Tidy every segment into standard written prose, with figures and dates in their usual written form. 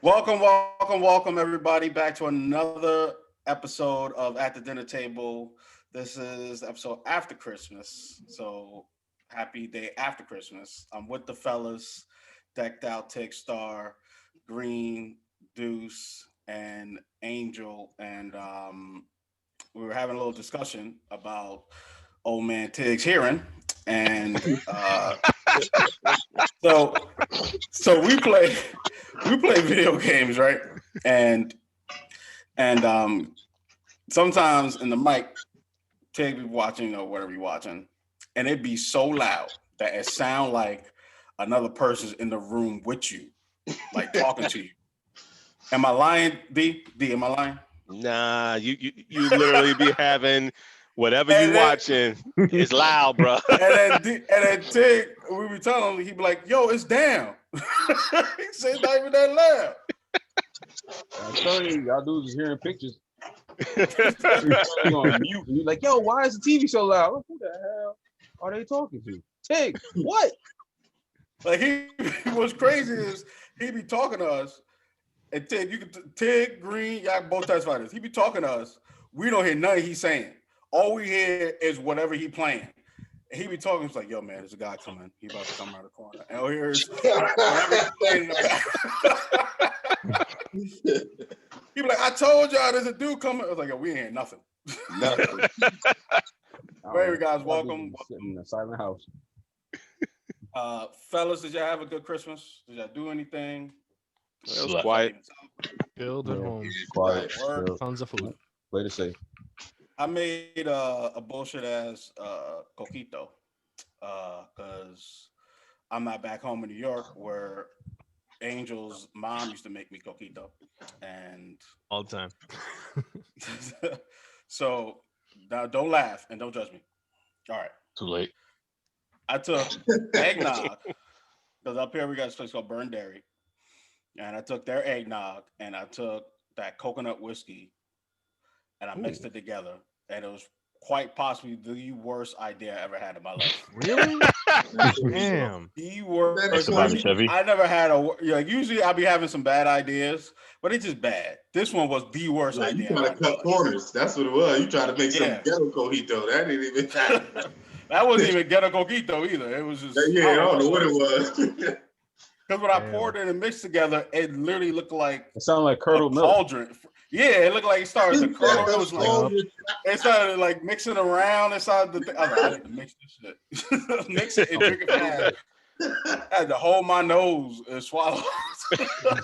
Welcome, everybody, back to another episode of At the Dinner Table. This is the episode after Christmas, so happy day after Christmas. I'm with the fellas, decked out, Tick Star, Green, Deuce, and Angel, and we were having a little discussion about old man Tig's hearing, and so so we play video games, right? And and sometimes in the mic, Tig be watching or whatever you're watching, and it'd be so loud that it sound like another person's in the room with you, like talking to you. Am I lying, D? D, am I lying? Nah, you literally be having whatever you And then watching is loud, bro. and then Tig, we be telling him, he be like, "Yo, it's down." He said, "Not even that loud." I tell you, y'all dudes is hearing pictures. You on mute, and you're like, "Yo, why is the TV so loud?" Like, who the hell are they talking to? Tig, what? Like what's crazy is he be talking to us, and Tig Green, y'all both testify this. He be talking to us. We don't hear nothing he's saying. All we hear is whatever he playing. And he be talking. It's like, yo, man, there's a guy coming. He about to come around the corner. And all here is whatever he's playing in the back. He be like, I told y'all there's a dude coming. I was like, yo, we ain't hear nothing. Nothing. Hey, guys, welcome. Sitting in a silent house. Fellas, did y'all have a good Christmas? Did y'all do anything? It was quiet. Build at home. Quiet. Work. Still. Tons of food. Way to say. I made a bullshit ass coquito because I'm not back home in New York where Angel's mom used to make me coquito, and All the time. so now don't laugh and don't judge me. All right, Too late. I took eggnog because up here we got this place called Burn Dairy, and I took their eggnog and I took that coconut whiskey and I mixed it together, and it was quite possibly the worst idea I ever had in my life. Really? Damn. The worst. Surviving Chevy. I never had like usually I'll be having some bad ideas, but it's just bad. This one was the worst Yeah, you idea. trying to cut corners. That's what it was. You trying to make some Yeah. ghetto cojito. That didn't even happen. That wasn't even ghetto coquito either. It was just Yeah, I don't know what it was. Because when I Damn. poured it and mixed together, it literally looked like It sounded like a curdled milk. cauldron. Yeah, it looked like it started to curdle. It was like it started like mixing around inside the thing. I was like, I need to mix this shit. Mix it and drink it fast. I had to hold my nose and swallow.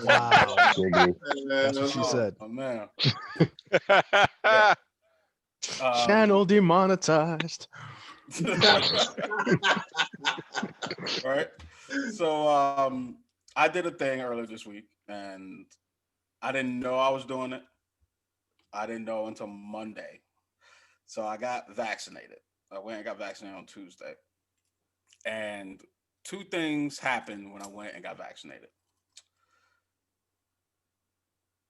Wow. Man, That's what she said. Oh man. Channel demonetized. Right. So I did a thing earlier this week and I didn't know I was doing it. I didn't know until Monday. So I got vaccinated. I went and got vaccinated on Tuesday. And two things happened when I went and got vaccinated.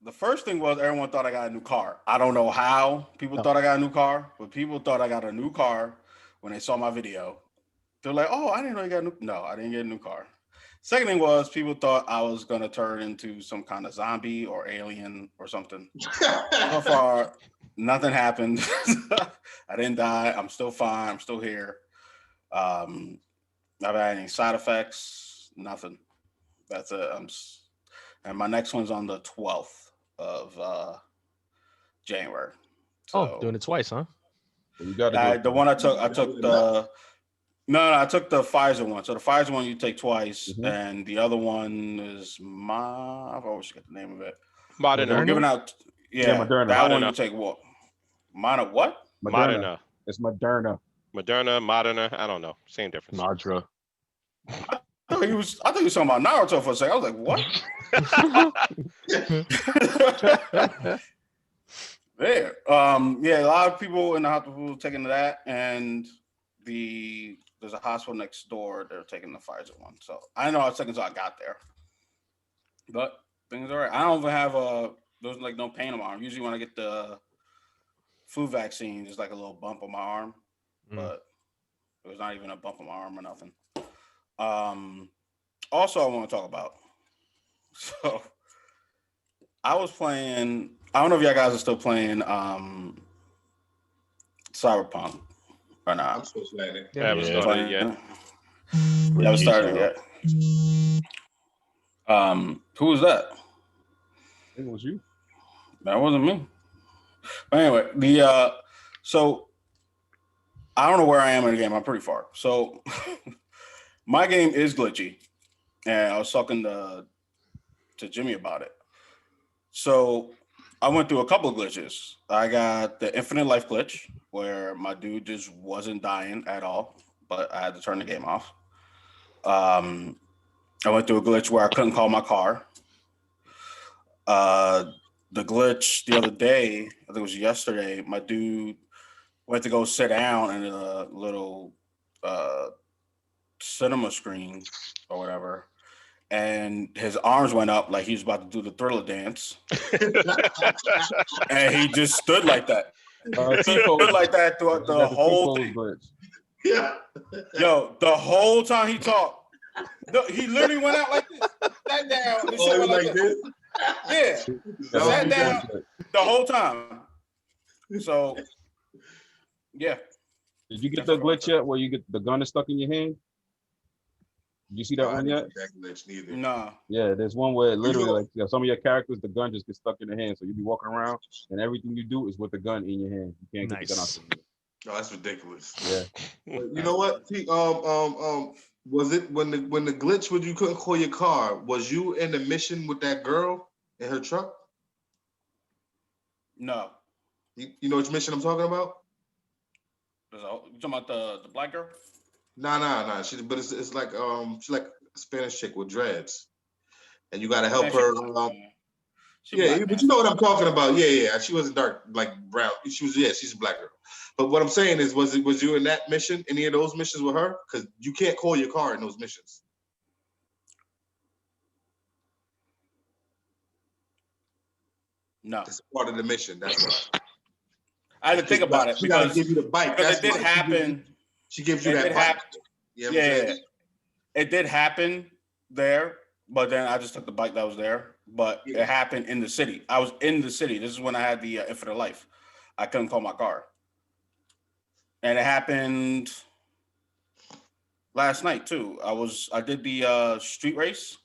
The first thing was everyone thought I got a new car. I don't know how people thought I got a new car, but people thought I got a new car when they saw my video. They're like, oh, I didn't know you got a new. No, I didn't get a new car. Second thing was people thought I was going to turn into some kind of zombie or alien or something. So far, nothing happened. I didn't die. I'm still fine. I'm still here. I've had any side effects? Nothing. That's it. And my next one's on the 12th of January. So, Oh, doing it twice, huh? You got to the one I took the no, I took the Pfizer one. So the Pfizer one you take twice, and the other one is I always forget the name of it. Moderna. We're giving out, Moderna. That one Moderna. you take what? What? Moderna. It's Moderna. Moderna. I don't know. Same difference. Nadra. I thought he was talking about Naruto for a second. I was like, what? There. Yeah, a lot of people in the hospital taking that, and there's a hospital next door. They're taking the Pfizer one. So I know I was taking until I got there. But things are right. I don't even have there's like no pain on my arm. Usually when I get the flu vaccine, there's like a little bump on my arm, but it was not even a bump on my arm or nothing. Also, I want to talk about. So I was playing. I don't know if y'all guys are still playing Cyberpunk or I'm not. supposed to land it. I haven't Yeah. started yet. You haven't started yet. Who was that? I think it was you. That wasn't me. But anyway, so I don't know where I am in the game. I'm pretty far. So my game is glitchy, and I was talking to Jimmy about it. So I went through a couple of glitches. I got the infinite life glitch where my dude just wasn't dying at all, but I had to turn the game off. I went through a glitch where I couldn't call my car. The glitch the other day, I think it was yesterday, my dude went to go sit down in a little cinema screen or whatever, and his arms went up like he was about to do the Thriller dance, and he just stood like that. Stood like that throughout the whole thing. Yeah. Yo, the whole time he talked, he literally went out like this, sat down, and shit Oh, went like like this? this. Yeah, sat down the whole time. So, yeah. Did you get the glitch yet where you get the gun is stuck in your hand? Did you see that No, I one didn't yet? get that glitch neither. No. Yeah, there's one where literally know- like some of your characters, the gun just gets stuck in the hand. So you be walking around and everything you do is with the gun in your hand. You can't get the gun out Nice. the hand. No, that's ridiculous. Yeah. But you know what? Was it when the glitch when you couldn't call your car? Was you in the mission with that girl in her truck? No. You know which mission I'm talking about? You talking about the black girl? Nah. But it's like she's like a Spanish chick with dreads, and you gotta help her. Yeah, but you know what I'm talking about. Yeah. She wasn't dark, like brown. She's a black girl. But what I'm saying is, was you in that mission? Any of those missions with her? Because you can't call your car in those missions. No. It's part of the mission. That's why. I had to think about it She gotta because give you the bike. it did why happen. She gives you It that did bike. happen. You know what I'm Yeah, saying? it did happen there, but then I just took the bike that was there. But Yeah. it happened in the city. I was in the city. This is when I had the infinite life. I couldn't call my car, and it happened last night too. I did the street race.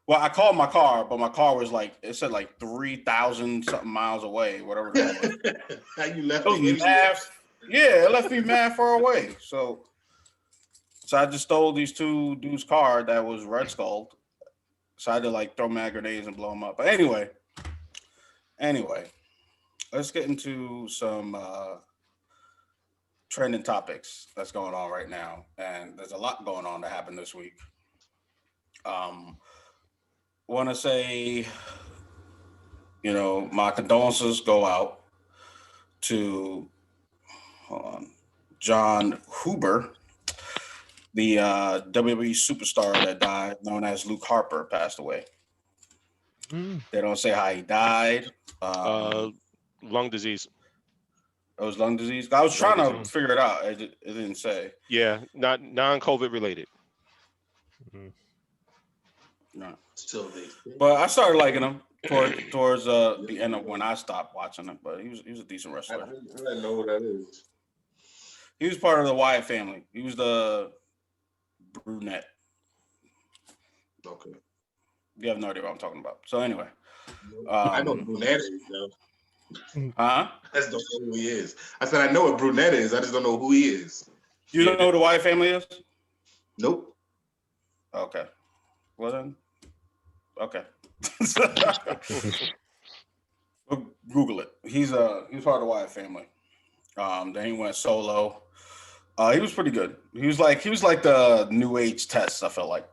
Well, I called my car, but my car was like it said like 3,000 something miles away, whatever. It was. How you left It was me? mad, yeah, it left me mad far away. So I just stole these two dudes' car that was red skulled. So I had to like throw mad grenades and blow them up. But anyway, let's get into some trending topics that's going on right now. And there's a lot going on that happened this week. Want to say, my condolences go out to John Huber, the WWE superstar that died, known as Luke Harper, passed away. They don't say how he died. Lung disease. It was lung disease. I was trying to disease. figure it out. It didn't say. Yeah, not non-COVID related. No. Still there. But I started liking him towards the end of when I stopped watching him. But he was a decent I wrestler. didn't know what that is. He was part of the Wyatt family. He was the brunette. Okay. You have no idea what I'm talking about. So anyway, I know what brunette is, though. huh? I just don't know who he is. I said I know what brunette is. I just don't know who he is. You don't know who the Wyatt family is? Nope. Okay. Well then, okay. Well, Google it. He's part of the Wyatt family. Then he went solo. He was pretty good. He was like the New Age Test. I felt like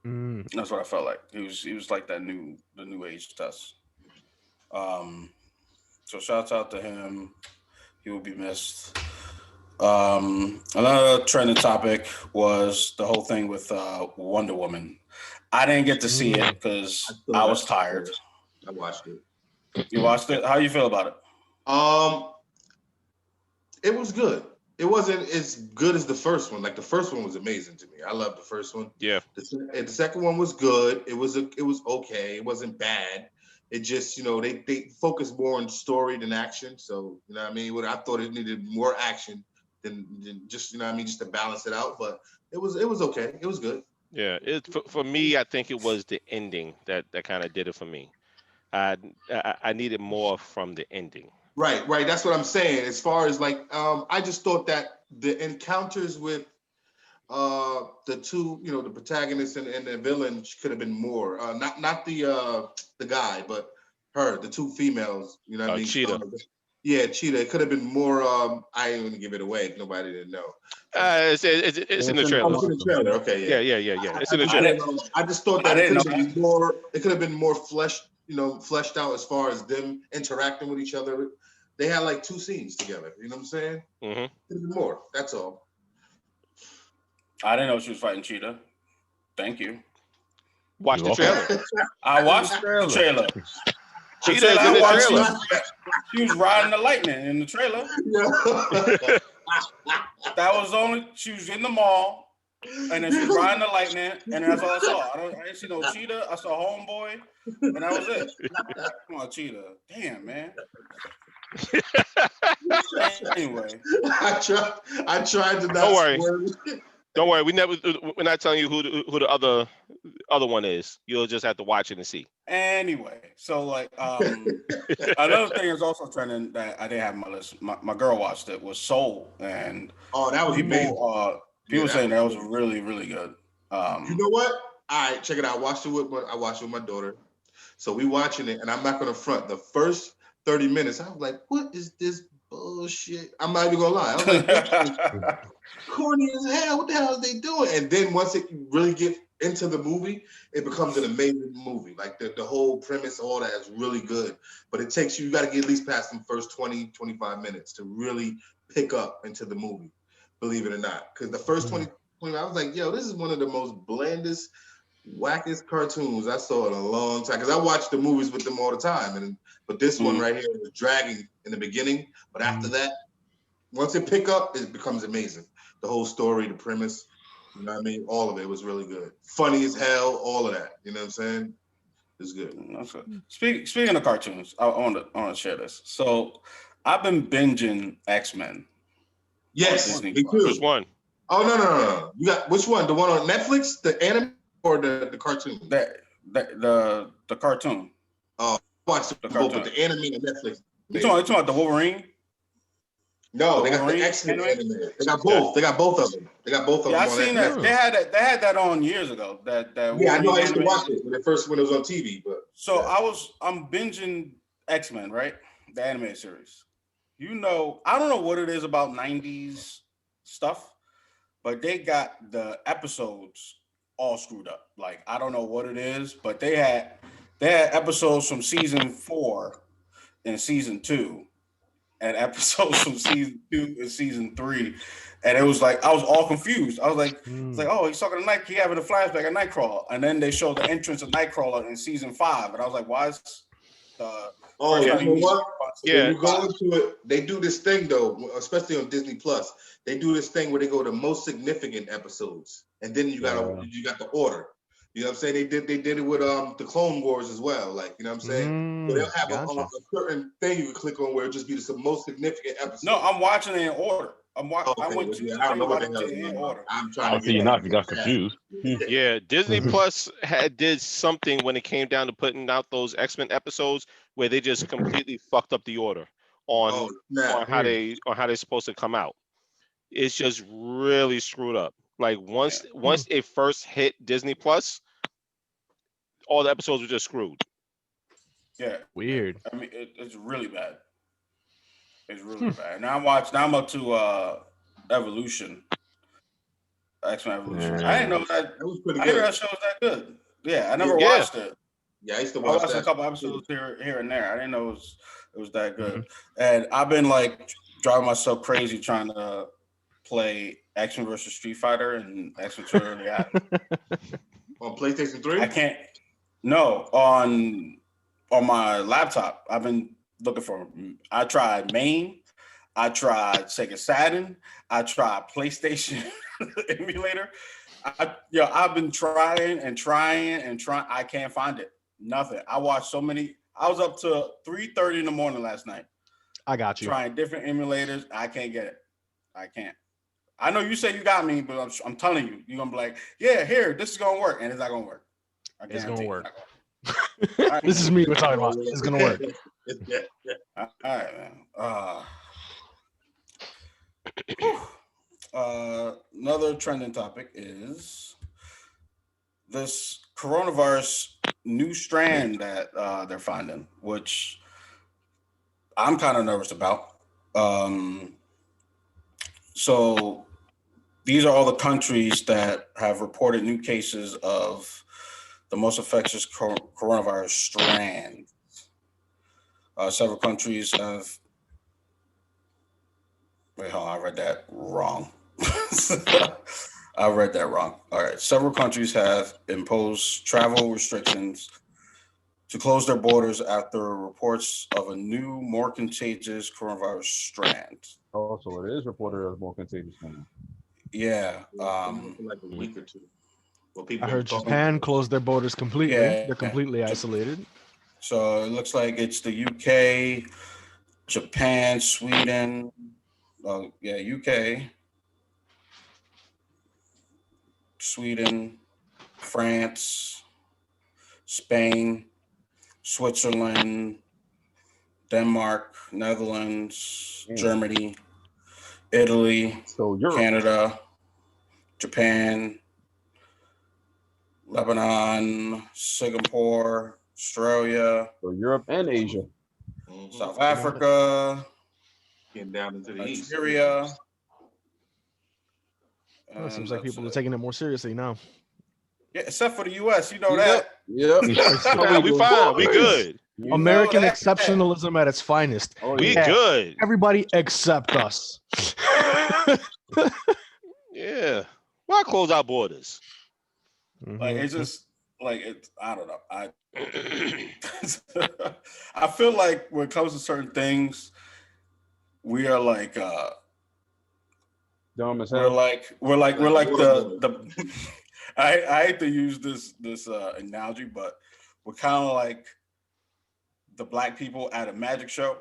that's what I felt like. He was like the New Age Test. So shouts out to him. He will be missed. Another trending topic was the whole thing with Wonder Woman. I didn't get to see it because I was tired. I watched it. You watched it? How you feel about it? It was good. It wasn't as good as the first one. Like the first one was amazing to me. I loved the first one. Yeah. The second one was good. It was okay. It wasn't bad. It just, they focus more on story than action. So, you know what I mean? I thought it needed more action than just, you know what I mean, just to balance it out. But it was okay. It was good. Yeah, for me, I think it was the ending that kind of did it for me. I needed more from the ending. Right. That's what I'm saying. As far as like, I just thought that the encounters with the two, the protagonist and the villain could have been more. Not the guy, but her, the two females. You know what I mean? Cheetah. Yeah, Cheetah. It could have been more. I ain't gonna give it away. Nobody didn't know. It's in the trailer. It's in the trailer. Okay, yeah. Yeah. It's in the trailer. I just thought that it could have been more fleshed out as far as them interacting with each other. They had like 2 scenes together. You know what I'm saying? Mm-hmm. Could have been more. That's all. I didn't know she was fighting Cheetah. Thank you. Watch the trailer. I watched the trailer. Cheetah's in the trailer. She was riding the lightning in the trailer. That was she was in the mall, and then she was riding the lightning, and that's all I saw. I didn't see no Cheetah. I saw Homeboy, and that was it. Come on, Cheetah. Damn, man. Anyway. I tried to not. Don't worry. Don't worry. We're not telling you who the other one is. You'll just have to watch it and see. Anyway, so like another thing is also trending that I didn't have on my list. My girl watched it, was Soul, and that was amazing. People saying that was really, really good. You know what? All right, check it out. I watched it with my daughter. So we watching it, and I'm not gonna front. The first 30 minutes, I was like, what is this bullshit? I'm not even gonna lie. I was like, corny as hell. What the hell are they doing? And then once it really gets into the movie, it becomes an amazing movie. Like the whole premise, all that is really good. But it takes you got to get at least past the first 20, 25 minutes to really pick up into the movie, believe it or not. Because the first 20, I was like, yo, this is one of the most blandest, wackest cartoons I saw in a long time. Because I watch the movies with them all the time. But this one right here was dragging in the beginning. But after that, once it pick up, it becomes amazing. The whole story, the premise, you know what I mean? All of it was really good. Funny as hell, all of that. You know what I'm saying? It's good. Speaking of cartoons, I want to share this. So I've been binging X-Men. Yes, me too. Which one? Oh, no. You got which one? The one on Netflix, the anime, or the cartoon? The cartoon. Oh, I watched the cartoon. But the anime on Netflix. You talking about the Wolverine? No, they got the X-Men anime. They got both. They got both of them. Yeah, I seen that. They had that on years ago. That yeah, I know. I used to watch it when it was on TV. But so I'm binging X-Men, right? The animated series. I don't know what it is about 90s stuff, but they got the episodes all screwed up. Like I don't know what it is, but they had episodes from season 4 and season 2. And episodes from season 2 and season 3, and it was like I was all confused. I was like, it's like, oh, he's talking to Night. He having a flashback of Nightcrawler, and then they showed the entrance of Nightcrawler in season 5, and I was like, why is you know what? Yeah, when you go into it, they do this thing though, especially on Disney Plus. They do this thing where they go to most significant episodes, and then you got the order. You know what I'm saying? They did it with the Clone Wars as well. Like, you know what I'm saying? So they'll have a certain thing you can click on where it just be the most significant episode. No, I'm watching it in order. I went to I don't know what the hell in order. I'm trying to you got confused. Yeah, Disney Plus did something when it came down to putting out those X-Men episodes where they just completely fucked up the order on how they're supposed to come out. It's just really screwed up. Like once it first hit Disney Plus, all the episodes were just screwed. Yeah. Weird. I mean, it's really bad. It's really bad. Now I'm up to Evolution. X-Men Evolution. I didn't know that was pretty good. I didn't know that show was that good. Yeah, I never watched it. Yeah, I used to watch a couple episodes here and there. I didn't know it was that good. And I've been like driving myself crazy trying to play X-Men versus Street Fighter and X-Men 2 early on PlayStation 3? I can't. No, on my laptop. I've been looking for them. I tried MAME. I tried Sega Saturn. I tried PlayStation emulator. I've been trying. I can't find it. Nothing. I watched so many. I was up to 3:30 in the morning last night. I got you. Trying different emulators. I can't get it. I can't. I know you say you got me, but I'm telling you, you're gonna be like, yeah, here, this is gonna work, and it's not gonna work. It's gonna work. Right. This is me we're talking about. It's gonna work. All right, man. Another trending topic is this coronavirus new strand that they're finding, which I'm kind of nervous about. So these are all the countries that have reported new cases of the most infectious coronavirus strand. Several countries have. Wait, hold on, I read that wrong. I read that wrong. All right. Several countries have imposed travel restrictions to close their borders after reports of a new, more contagious coronavirus strand. Oh, so it is reported as more contagious now. Yeah. Like a week or two. Well, I heard Japan closed their borders completely. Yeah. They're completely isolated. So it looks like it's the UK, Japan, Sweden. UK, Sweden, France, Spain, Switzerland, Denmark, Netherlands, Germany, Italy, Canada, Japan, Lebanon, Singapore, Australia. So Europe and Asia. South Africa. Getting down into the east. Nigeria. It seems like people are taking it more seriously now. Yeah, except for the U.S. You know that. Yep. We fine. We good. American exceptionalism at its finest. We good. Everybody except us. Yeah. Why close our borders? Like it's just like it's. I don't know. I feel like when it comes to certain things, we are like dumb as hell. We're like the I hate to use this analogy, but we're kind of like the black people at a magic show.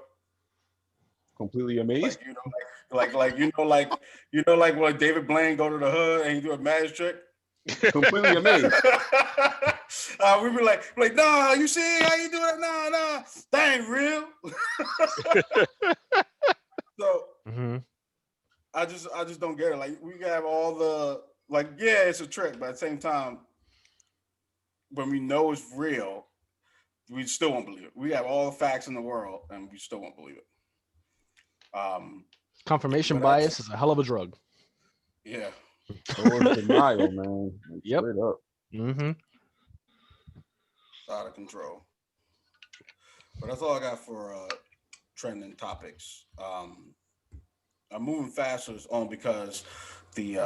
Completely amazed. Like when David Blaine go to the hood and he do a magic trick. Completely amazed. We were like, nah, you see how you do it? Nah, that ain't real. So I just don't get it. Like we have all the yeah, it's a trick, but at the same time, when we know it's real, we still won't believe it. We have all the facts in the world, and we still won't believe it. Confirmation bias is a hell of a drug. Yeah. Denial, man. Yep. Straight up. Out of control. But that's all I got for trending topics. I'm moving faster on because the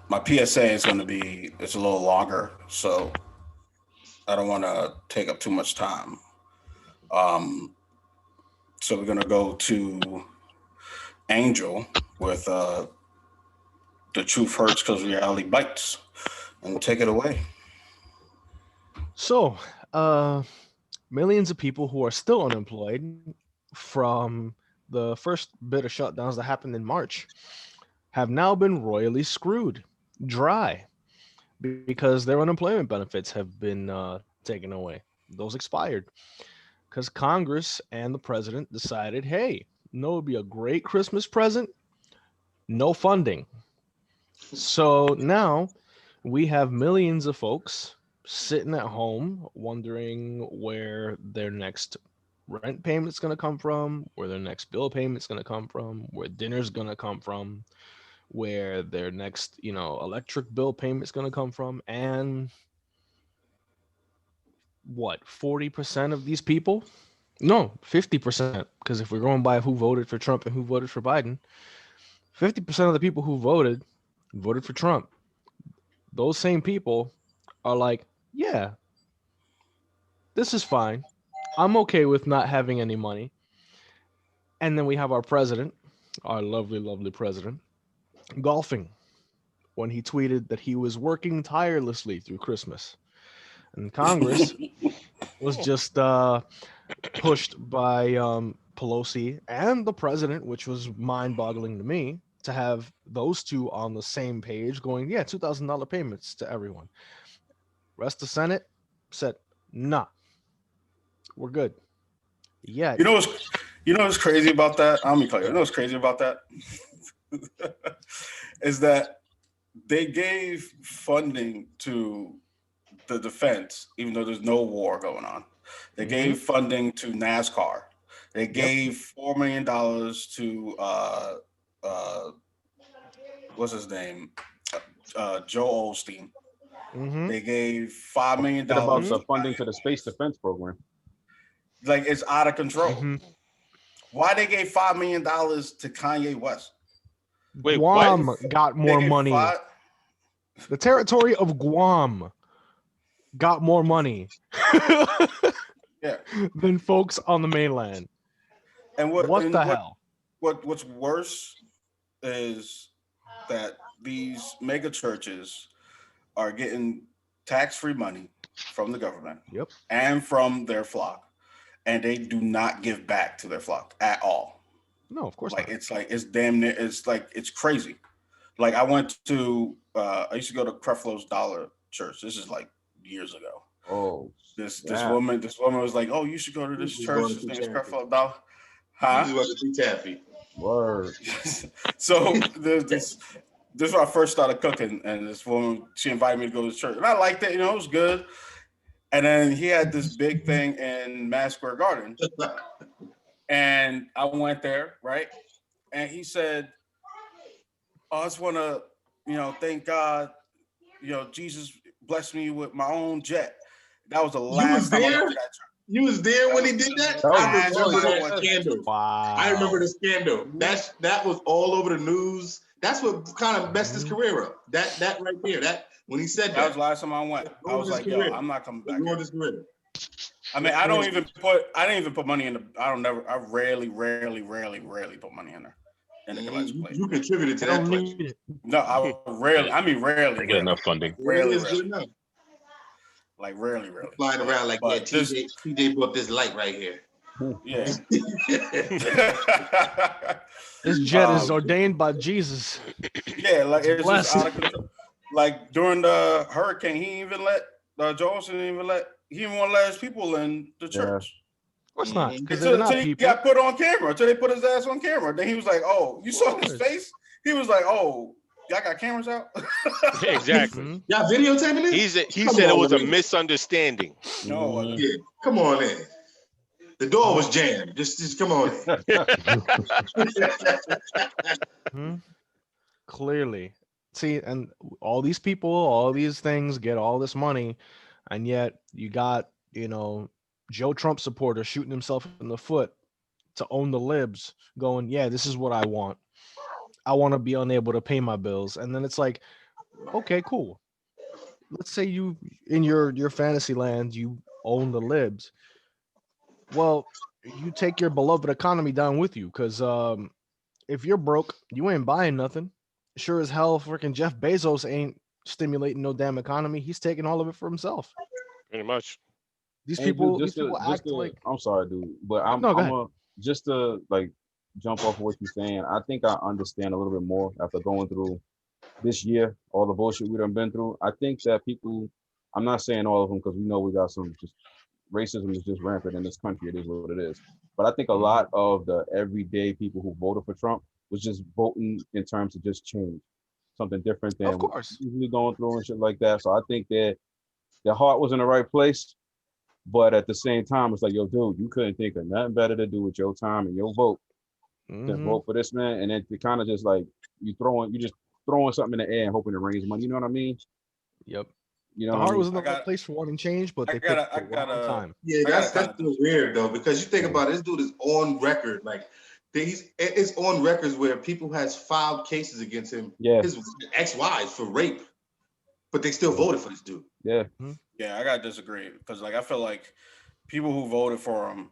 my PSA is going to be it's a little longer, so I don't want to take up too much time. So we're going to go to Angel with The Truth Hurts Because Reality Bites, and take it away. So, millions of people who are still unemployed from the first bit of shutdowns that happened in March have now been royally screwed dry because their unemployment benefits have been taken away. Those expired because Congress and the president decided, hey, no, it'd be a great Christmas present. No funding. So now we have millions of folks sitting at home wondering where their next rent payment's going to come from, where their next bill payment's going to come from, where dinner's going to come from, where their next, electric bill payment's going to come from. And what, 40% of these people? No, 50%. Because if we're going by who voted for Trump and who voted for Biden, 50% of the people who voted for Trump. Those same people are like, yeah, this is fine. I'm okay with not having any money. And then we have our president, our lovely, lovely president, golfing when he tweeted that he was working tirelessly through Christmas. And Congress was just pushed by Pelosi and the president, which was mind-boggling to me to have those two on the same page going, yeah, $2,000 payments to everyone. Rest of the Senate said, nah, we're good. Yeah. You know what's crazy about that? I'm gonna tell you. You know what's crazy about that? Is that they gave funding to the defense, even though there's no war going on. They gave funding to NASCAR. They gave $4 million to what's his name? Joe Osteen. They gave $5 million. What about the funding to the space defense program? Like, it's out of control. Why they gave $5 million to Kanye West? Wait, Guam what? got more money. The territory of Guam got more money than folks on the mainland. And what the hell? What's worse is that these mega churches are getting tax-free money from the government and from their flock, and they do not give back to their flock at all. No, of course not. It's damn near. It's crazy. Like, I went to I used to go to Creflo's Dollar Church. This is like years ago. Oh, this woman was like, "Oh, you should go to this church. His name is Creflo Dollar." Huh? You want to be taffy. Word. So this is when I first started cooking, and this woman, she invited me to go to church, and I liked it. You know, it was good. And then he had this big thing in Madison Square Garden, and I went there, right? And he said, "Oh, I just want to, thank God, Jesus blessed me with my own jet." That was the last time I went to that church. You was there when he did that? I remember that scandal. Wow. I remember the scandal. That was all over the news. That's what kind of messed his career up. That right there. That when he said that was the last time I went. I was like, career. "Yo, I'm not coming back." His career. I mean, I didn't even put money in the. I rarely put money in there. You contributed to that place. No, I rarely. I mean, rarely. They get enough funding. Rarely is good enough. Like rarely. Flying around like that. TJ bought this light right here. Yeah. This jet is ordained by Jesus. Yeah, like it's just out of control. Like during the hurricane, he didn't even want to let his people in the church. Of course not. Until he got put on camera. Until they put his ass on camera. Then he was like, "Oh, you saw his face?" He was like, "Oh, y'all got cameras out?" Exactly. Y'all videotaping it? He said it was a misunderstanding. No, yeah. Come on in. The door was jammed. Just come on in. Clearly. See, and all these people, all these things get all this money, and yet you got, Joe Trump supporter shooting himself in the foot to own the libs, going, "Yeah, this is what I want. I want to be unable to pay my bills." And then it's like, okay, cool. Let's say you, in your fantasy land, you own the libs. Well, you take your beloved economy down with you, because if you're broke, you ain't buying nothing. Sure as hell, freaking Jeff Bezos ain't stimulating no damn economy. He's taking all of it for himself. Pretty much. These people act like. I'm sorry, dude, but just to like jump off of what you're saying. I think I understand a little bit more after going through this year, all the bullshit we done been through. I think that people, I'm not saying all of them because we know we got some just racism is just rampant in this country. It is what it is. But I think a lot of the everyday people who voted for Trump was just voting in terms of just change, something different than of course usually going through and shit like that. So I think that their heart was in the right place, but at the same time, it's like, yo, dude, you couldn't think of nothing better to do with your time and your vote than vote for this man. And then it kind of just like you just throwing something in the air and hoping it rains money. You know what I mean? Yep. You know, the heart was in the right place for wanting change, but they picked the wrong time. Yeah, that's weird though, because you think about it, this dude is on record, like it's on records where people has filed cases against him, his ex-wives for rape, but they still voted for this dude. Yeah. Yeah, I gotta disagree because like I feel like people who voted for him,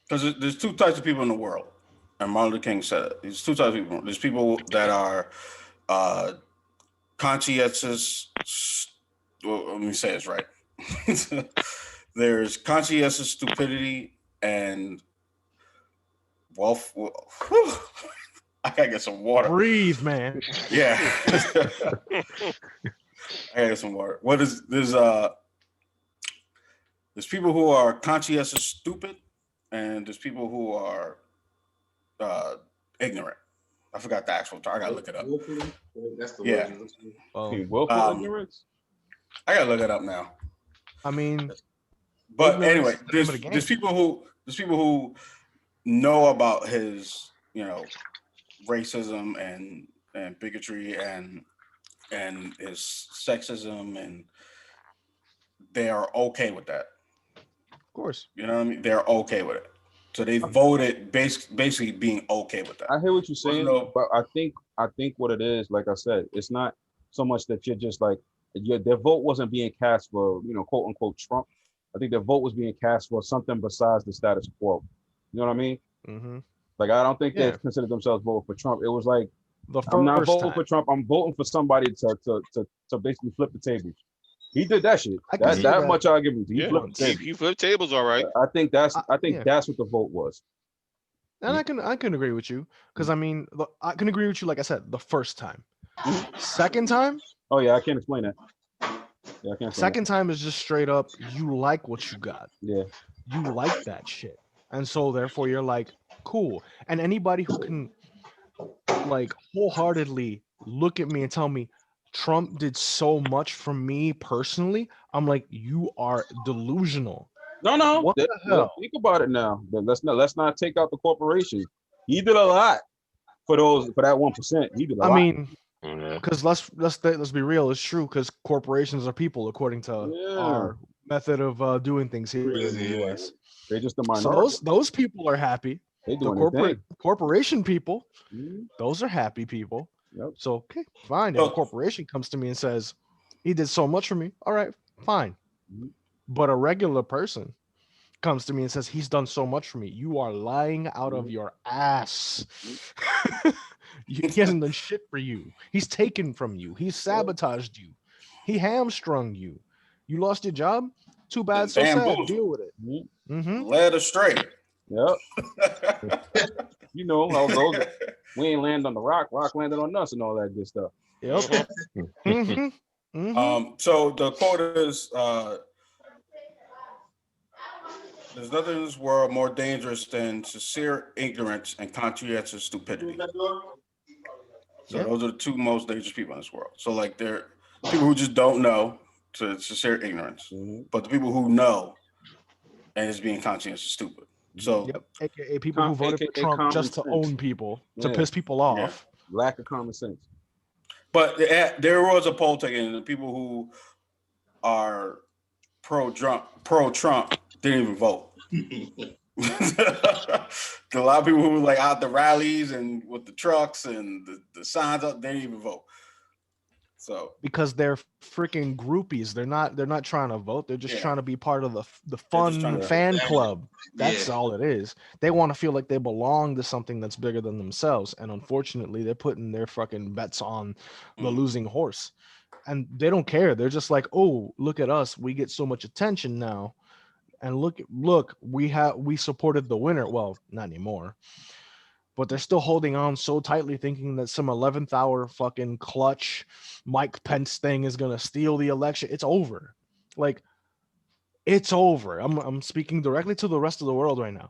because there's two types of people in the world, and Martin Luther King said it. There's two types of people. There's people that are conscientious. Well, let me say it's right. There's conscientious stupidity and well, I gotta get some water. Breathe, man. Yeah. I gotta get some water. What is there's people who are conscientious stupid, and there's people who are ignorant. I forgot the actual term. I gotta look it up. That's the word. Willful ignorance. I gotta look it up now. I mean, but anyway, there's people who know about his, racism and bigotry and his sexism, and they are okay with that. Of course. You know what I mean? They're okay with it. So they voted basically being okay with that. I hear what you're saying, but I think what it is, like I said, it's not so much that you're just like their vote wasn't being cast for, quote unquote Trump. I think their vote was being cast for something besides the status quo. You know what I mean? Mm-hmm. Like I don't think they considered themselves voting for Trump. It was like I'm not voting for Trump. I'm voting for somebody to basically flip the tables. He did that shit. That much I'll give him. He flipped tables. He flipped tables, all right. I think that's what the vote was. And I can agree with you because I mean I can agree with you. Like I said, the first time, second time. Oh yeah, I can't explain that. Yeah, I can't. Second time is just straight up. You like what you got. Yeah. You like that shit, and so therefore you're like cool. And anybody who can like wholeheartedly look at me and tell me Trump did so much for me personally, I'm like, you are delusional. No. What the hell? Think about it now. Let's not take out the corporation. He did a lot for that 1%. He did a lot. I mean, because let's be real, it's true because corporations are people according to our method of doing things here in the US. They're just the minority. So those people are happy. They do corporation people, those are happy people. Yep. So okay, fine. If a corporation comes to me and says he did so much for me, all right, fine. But a regular person comes to me and says he's done so much for me, you are lying out of your ass. He hasn't done shit for you. He's taken from you. He's sabotaged you. He hamstrung you. You lost your job. Too bad. So sad. Deal with it. Led astray. Yep. You know how it goes. We ain't land on the rock. Rock landed on us and all that good stuff. Yep. So the quote is, there's nothing in this world more dangerous than sincere ignorance and conscientious stupidity. So those are the two most dangerous people in this world. So like they're people who just don't know to sincere ignorance, but the people who know and is being conscientious stupid. So AKA people who voted for Trump just to own people, to piss people off. Lack of common sense. But there was a poll taken, and the people who are pro-Trump didn't even vote. A lot of people who were like out the rallies and with the trucks and the signs up, they didn't even vote. So because they're freaking groupies, they're not trying to vote. They're just trying to be part of the fun fan club. That's all it is. They want to feel like they belong to something that's bigger than themselves. And unfortunately, they're putting their fucking bets on the losing horse. And they don't care. They're just like, oh, look at us. We get so much attention now. And look, we supported the winner. Well, not anymore. But they're still holding on so tightly, thinking that some 11th hour fucking clutch Mike Pence thing is gonna steal the election. It's over. Like, it's over. I'm speaking directly to the rest of the world right now.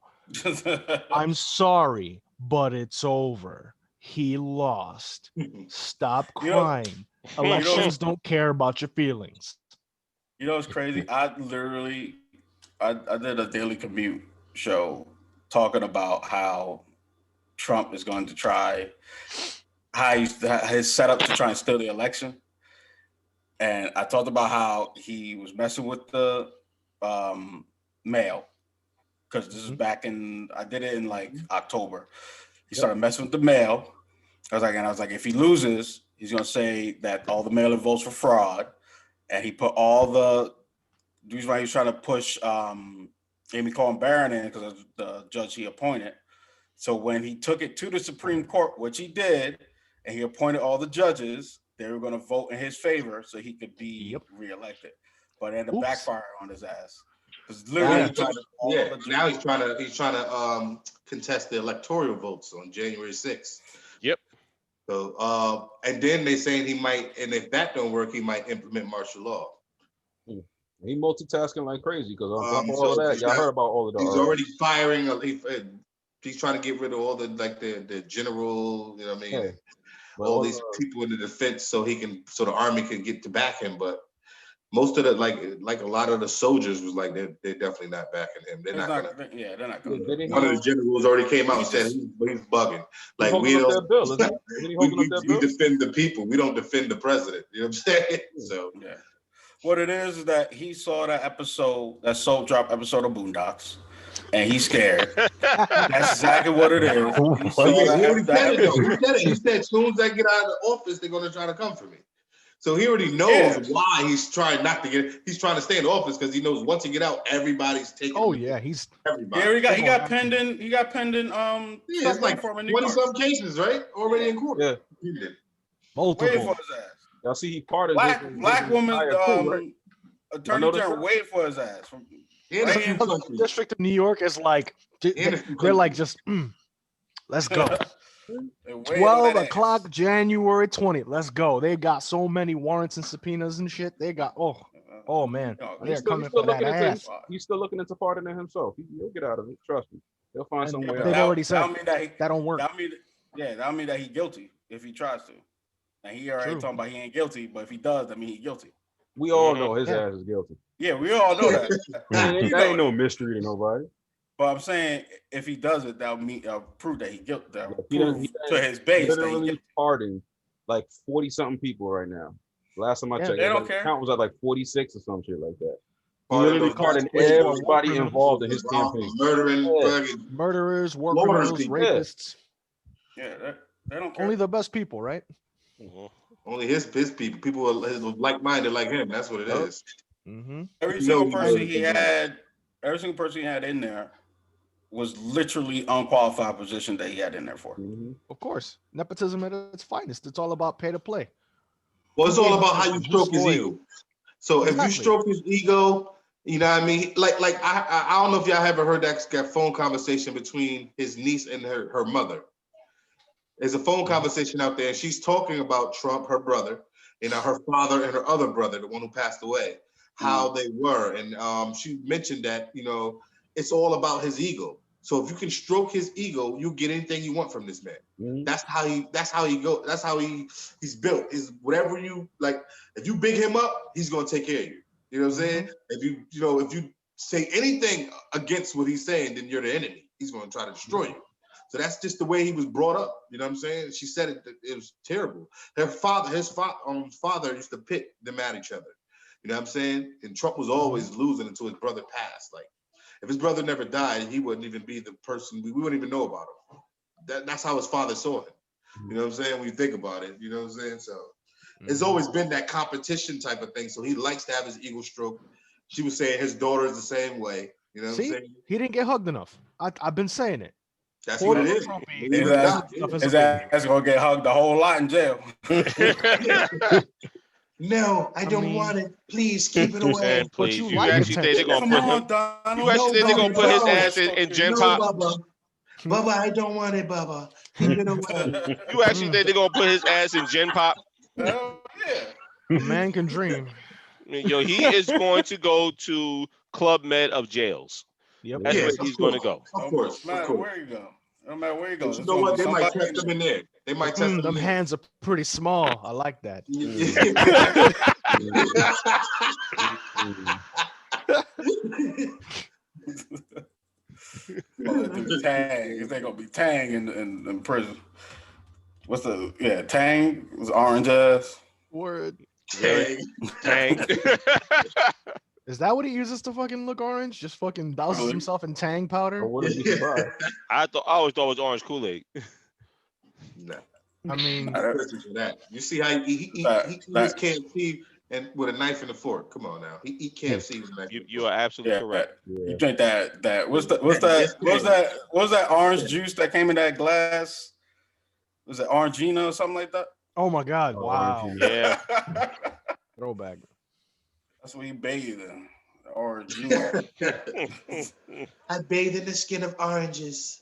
I'm sorry, but it's over. He lost. Stop crying. Elections don't care about your feelings. You know what's crazy? I did a daily commute show talking about how Trump is going to try, how his setup to try and steal the election. And I talked about how he was messing with the mail, because this is back in, I did it in like October. He started messing with the mail. I was like, if he loses, he's going to say that all the mail-in votes were fraud. And he put all the reason why he was trying to push Amy Coney Barron in because of the judge he appointed. So when he took it to the Supreme Court, which he did, and he appointed all the judges, they were going to vote in his favor so he could be reelected. But it ended up backfiring on his ass. Now he's trying to contest the electoral votes on January 6th. Yep. So and then they saying he might, and if that don't work, he might implement martial law. He multitasking like crazy because on top of all of that, y'all heard about all of the. He's already firing. He's trying to get rid of all the general. You know what I mean? Yeah. All these people in the defense, so the army can get to back him. But most of the like a lot of the soldiers was like they're definitely not backing him. They're not gonna. They're not gonna. One of the generals already came out and said he's bugging. Like we don't. We defend the people. We don't defend the president. You know what I'm saying? So yeah. What it is that he saw that soap drop episode of Boondocks, and he's scared. That's exactly what it is. He said, as soon as I get out of the office, they're going to try to come for me. So he already knows why he's trying not to get. He's trying to stay in the office because he knows once he get out, everybody's taking. Oh yeah, he's everybody. Yeah, he got pending. It's like 20-some cases, right? Already in court. Yeah. Multiple. Waiting for his ass. Y'all see he pardoned black woman right? attorney general waiting for his ass. The District of New York is like they're like just let's go. 12 o'clock January 20th. Let's go. They got so many warrants and subpoenas and shit. They got oh man. They're coming for that ass. He's still looking into pardoning himself. He'll get out of it. Trust me. He'll find some way. They've already said that don't work. That mean that he's guilty if he tries to. And he already talking about he ain't guilty, but if he does, that mean he's guilty. We all know his ass is guilty. Yeah, we all know that. That ain't no mystery to nobody. But I'm saying if he does it, that'll prove that he's guilty. To his base. He literally pardoned like 40-something people right now. Last time I checked, the count was at like 46 or some shit like that. He literally pardoned everybody involved in his campaign. Murderers, war criminals, rapists. Yeah, they don't care. Only the best people, right? Mm-hmm. Only his people are like-minded like him. That's what it is. Mm-hmm. Every single person he had in there was literally unqualified position that he had in there for. Mm-hmm. Of course, nepotism at its finest. It's all about pay to play. Well, it's all about how you stroke his ego. So if you stroke his ego, you know what I mean? Like I don't know if y'all ever heard that phone conversation between his niece and her mother. There's a phone conversation out there, and she's talking about Trump, her brother, her father and her other brother, the one who passed away, how they were. And she mentioned that, it's all about his ego. So if you can stroke his ego, you get anything you want from this man. Mm-hmm. That's how he go. That's how he's built. Is whatever you like, if you big him up, he's gonna take care of you. You know what I'm saying? If you say anything against what he's saying, then you're the enemy. He's gonna try to destroy you. So that's just the way he was brought up. You know what I'm saying? She said it was terrible. His father used to pit them at each other. You know what I'm saying? And Trump was always losing until his brother passed. Like, if his brother never died, he wouldn't even be the person, we wouldn't even know about him. That's how his father saw him. You know what I'm saying? When you think about it, you know what I'm saying? So it's always been that competition type of thing. So he likes to have his ego stroke. She was saying his daughter is the same way. You know what I'm saying? He didn't get hugged enough. I've been saying it. That's what it is. His ass gonna get hugged a whole lot in jail. No, I don't want it. Please keep it away. Please, you actually think they're gonna put his ass in Gen Pop? Bubba, I don't want it, Bubba. Keep it away. You actually think they're gonna put his ass in Gen Pop? Hell yeah. A man can dream. Yo, he is going to go to Club Med of jails. Yep. That's where he's going to go. Of course. No matter where you go. No matter where you go. You know what? They might test them in there. They might test them. Hands are pretty small. I like that. Tang. They're gonna be Tang in prison. What's Tang was orange ass. Word. Tang. Is that what he uses to fucking look orange? Just fucking douses himself in Tang powder? I always thought it was orange Kool-Aid. No. I mean, that. You see how he eats KFC and with a knife and a fork. Come on now, he eat KFC with a knife. You are absolutely correct. Yeah. You drink that. What's that orange juice that came in that glass? Was it Orangina or something like that? Oh my God! Wow. Yeah. Throwback. That's what he bathed in. or junior. I bathe in the skin of oranges.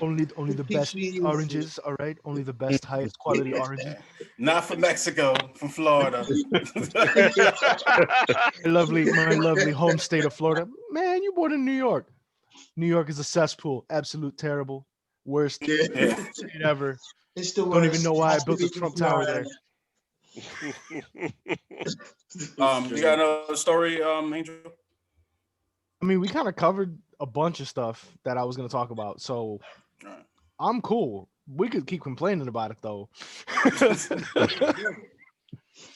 only the best oranges, all right? Only the best, highest quality oranges. Not from Mexico, from Florida. my lovely home state of Florida. Man, you born in New York. New York is a cesspool. Absolute terrible. Worst state ever. It's the worst. Don't even know why I built a Trump Tower there. You got another story, Angel? I mean, we kind of covered a bunch of stuff that I was going to talk about, so I'm cool. We could keep complaining about it, though. All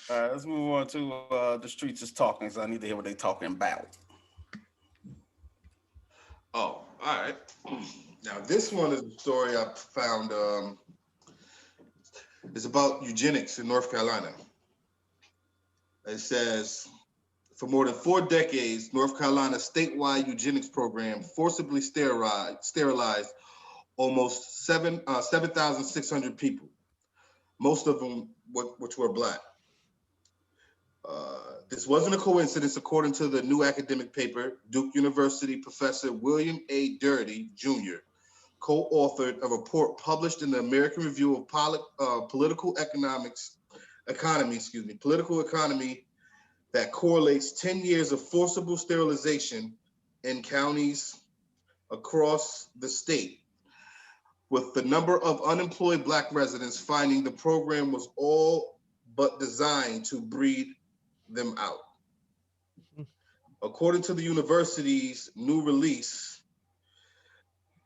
right, let's move on to the streets is talking, because I need to hear what they're talking about. Oh, all right. Now, this one is a story I found. It's about eugenics in North Carolina. It says, for more than 4 decades, North Carolina's statewide eugenics program forcibly sterilized almost 7,600 people, most of them which were Black. This wasn't a coincidence, according to the new academic paper. Duke University professor William A. Doherty, Jr., co-authored a report published in the American Review of Political Economy that correlates 10 years of forcible sterilization in counties across the state with the number of unemployed Black residents, finding the program was all but designed to breed them out. According to the university's new release,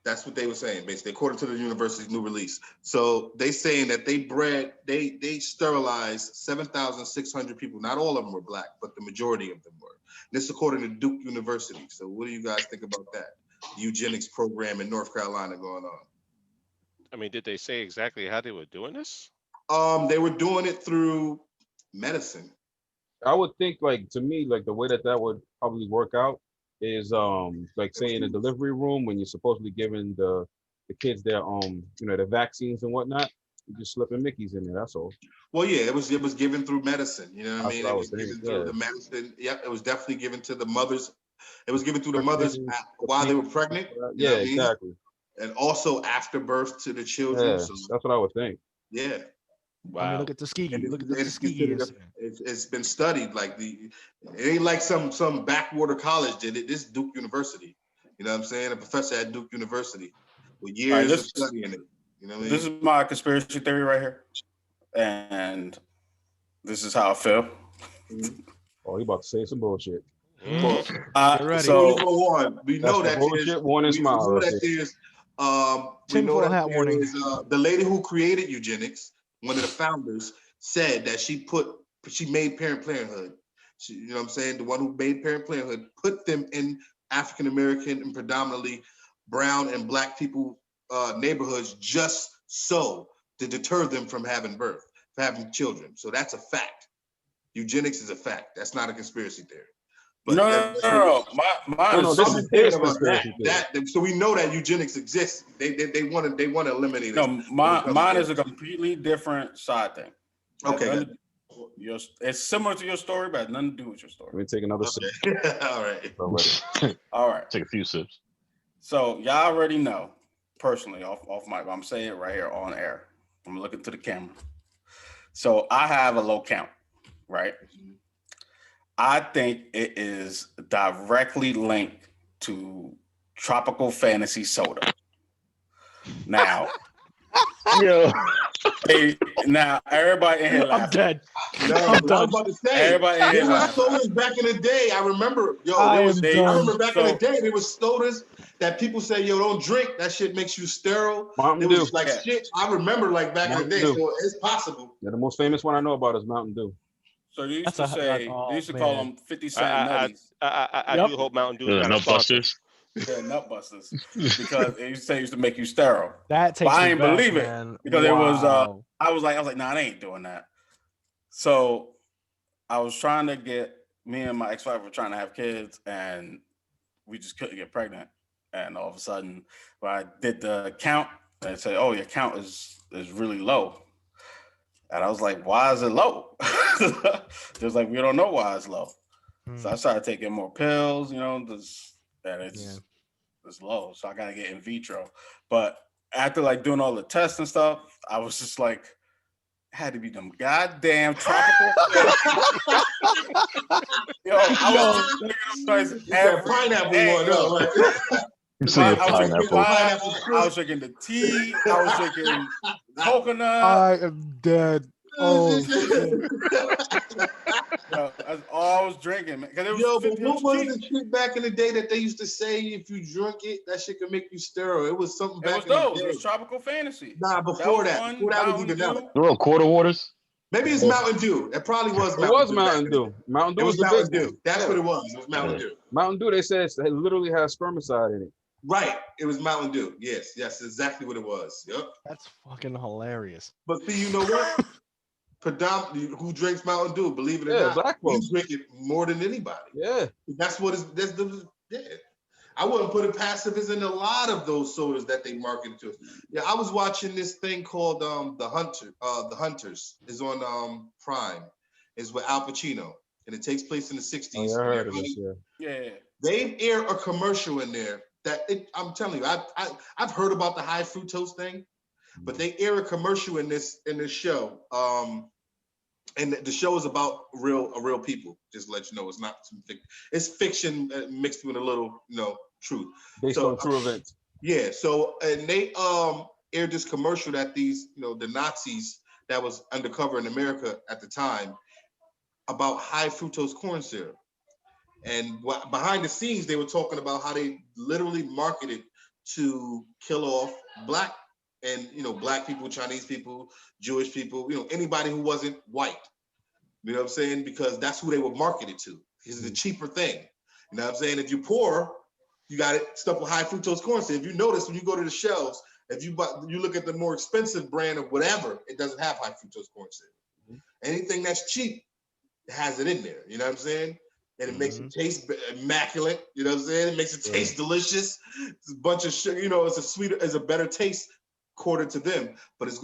that's what they were saying, basically, according to the university's new release. So they saying that they sterilized 7,600 people. Not all of them were Black, but the majority of them were. This according to Duke University. So what do you guys think about that? The eugenics program in North Carolina going on. I mean, did they say exactly how they were doing this? They were doing it through medicine. I would think, like, to me, like the way that would probably work out is like, say, in a delivery room when you're supposedly giving the kids their their vaccines and whatnot, you just slipping Mickeys in there. That's all. Well, yeah, it was given through medicine. You know what I mean? It was given through the medicine. Yep, it was definitely given to the mothers. It was given through the mothers while they were pregnant. Yeah, exactly. And also after birth to the children. Yeah, so, that's what I would think. Yeah. Wow. I mean, look at Tuskegee. Look at the Tuskegee incident. It's been studied. Like it ain't like some backwater college did it. This is Duke University. You know what I'm saying? A professor at Duke University with years of studying it. You know what I mean? This is my conspiracy theory right here, and this is how I feel. Mm-hmm. Oh, you about to say some bullshit? So go on. We know that bullshit. Warning smile. We know that there's the lady who created eugenics. One of the founders said that she made Planned Parenthood. You know what I'm saying? The one who made Planned Parenthood put them in African American and predominantly brown and Black people neighborhoods just so to deter them from having children. So that's a fact. Eugenics is a fact. That's not a conspiracy theory. But no. This is conspiracy theory. So we know that eugenics exists. They want to eliminate it. No, mine is a completely different side thing. Okay. It's similar to your story, but nothing to do with your story. Let me take another sip. All right. All right. Take a few sips. So y'all already know, personally, off mic, I'm saying it right here on air. I'm looking to the camera. So I have a low count, right? I think it is directly linked to tropical fantasy soda. Now, now everybody in here laughing. I'm dead. No, I was about to say, everybody in here laughing. Sodas back in the day. I remember, I remember back in the day, there was sodas that people say, yo, don't drink. That shit makes you sterile. Mountain Dew. Like shit. I remember back in the day, so it's possible. Yeah, the most famous one I know about is Mountain Dew. So they used to call them 50 Cent nutties. I do hope Mountain Dew is nut busters. Yeah, nut busters. Because they used to make you sterile. That takes I me ain't back, believe man. it because it was. I was like, nah, they ain't doing that. So I was trying to get me and my ex-wife were trying to have kids, and we just couldn't get pregnant. And all of a sudden, when I did the count, they said, "Oh, your count is really low." And I was like, why is it low? They was like, we don't know why it's low. So I started taking more pills, and it's low. So I got to get in vitro. But after like doing all the tests and stuff, I was just like, had to be them goddamn tropical. I was drinking them places every pineapple day. one, though. I was drinking the tea. I was drinking coconut. I am dead. Oh, that's all I was drinking, man. But what was the shit back in the day that they used to say if you drunk it, that shit could make you sterile? It was something back in the day. It was Tropical Fantasy. Nah, before that was even out. Oh, quarter waters. Maybe it's Mountain Dew. It probably was Mountain Dew. It was Mountain Dew. Mountain Dew. It was Mountain Dew. That's what it was. It was Mountain Dew. Mountain Dew, they said it literally has spermicide in it. Right. It was Mountain Dew. Yes, exactly what it was. Yep. That's fucking hilarious. But see, you know what? Predominantly, who drinks Mountain Dew, believe it or not, black folks. we drink it more than anybody. Yeah. That's the I wouldn't put it past if it's in a lot of those sodas that they market to us. Yeah, I was watching this thing called The Hunters. Is on Prime. It's with Al Pacino, and it takes place in the 60s. Oh, I heard of this, yeah. They air a commercial in there that I'm telling you, I've heard about the high fructose thing, but they air a commercial in this show. And the show is about real people. Just to let you know, it's not some fiction. It's fiction mixed with a little, truth. Based on true events. Yeah. So, and they aired this commercial that these, the Nazis that was undercover in America at the time about high fructose corn syrup. And behind the scenes, they were talking about how they literally marketed to kill off black people, Chinese people, Jewish people, anybody who wasn't white. You know what I'm saying? Because that's who they were marketed to. It's the cheaper thing. You know what I'm saying? If you're poor, you got it stuff with high fructose corn syrup. If you notice when you go to the shelves, if you look at the more expensive brand of whatever, it doesn't have high fructose corn syrup. Anything that's cheap has it in there. You know what I'm saying? And it makes it taste immaculate. You know what I'm saying? It makes it taste delicious. It's a bunch of sugar. It's a better taste according to them, but it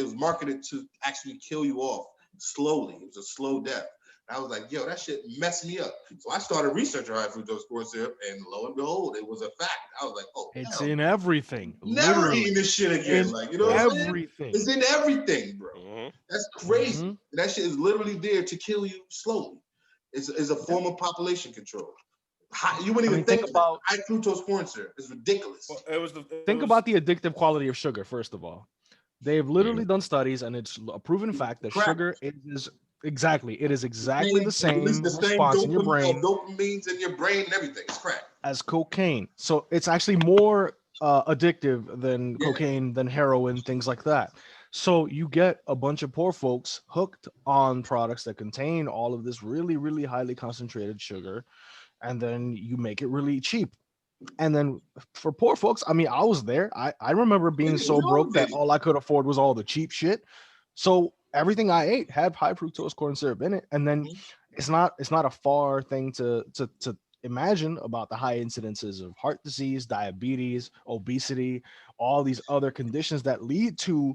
was marketed to actually kill you off slowly. It was a slow death. And I was like, yo, that shit messed me up. So I started researching high fructose corn syrup, and lo and behold, it was a fact. I was like, oh, it's in everything. Never eating this shit again. Everything. It's in everything, bro. That's crazy. And that shit is literally there to kill you slowly. It's a form of population control. You wouldn't even think about high fructose corn syrup. It's ridiculous. Well, think about the addictive quality of sugar, first of all. They've literally done studies, and it's a proven fact that sugar is exactly the same response in your brain. Dopamines in your brain and everything. It's crack. As cocaine. So it's actually more addictive than cocaine, than heroin, things like that. So you get a bunch of poor folks hooked on products that contain all of this really, really highly concentrated sugar, and then you make it really cheap. And then for poor folks, I mean, I was there. I remember being so broke that all I could afford was all the cheap shit. So everything I ate had high fructose corn syrup in it. And then it's not a far thing to imagine about the high incidences of heart disease, diabetes, obesity, all these other conditions that lead to,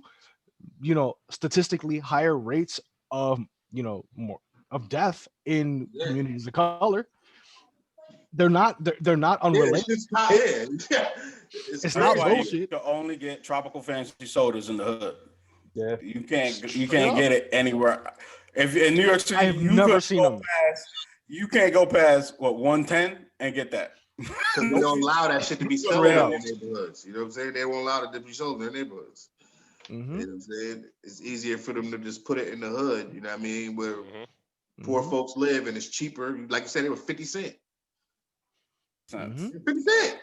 statistically higher rates of, more of death in communities of color. They're not unrelated. It's not bullshit. You can only get Tropical Fantasy sodas in the hood. Yeah, you can't get it anywhere. If in New York City, I have never seen them. You can't go past 110 and get that. Because they don't allow that shit to be sold in their neighborhoods. You know what I'm saying? They won't allow it to be sold in their neighborhoods. You know what I'm saying? It's easier for them to just put it in the hood. You know what I mean? Where poor folks live, and it's cheaper. Like you said, it was 50 cents. 50 cents.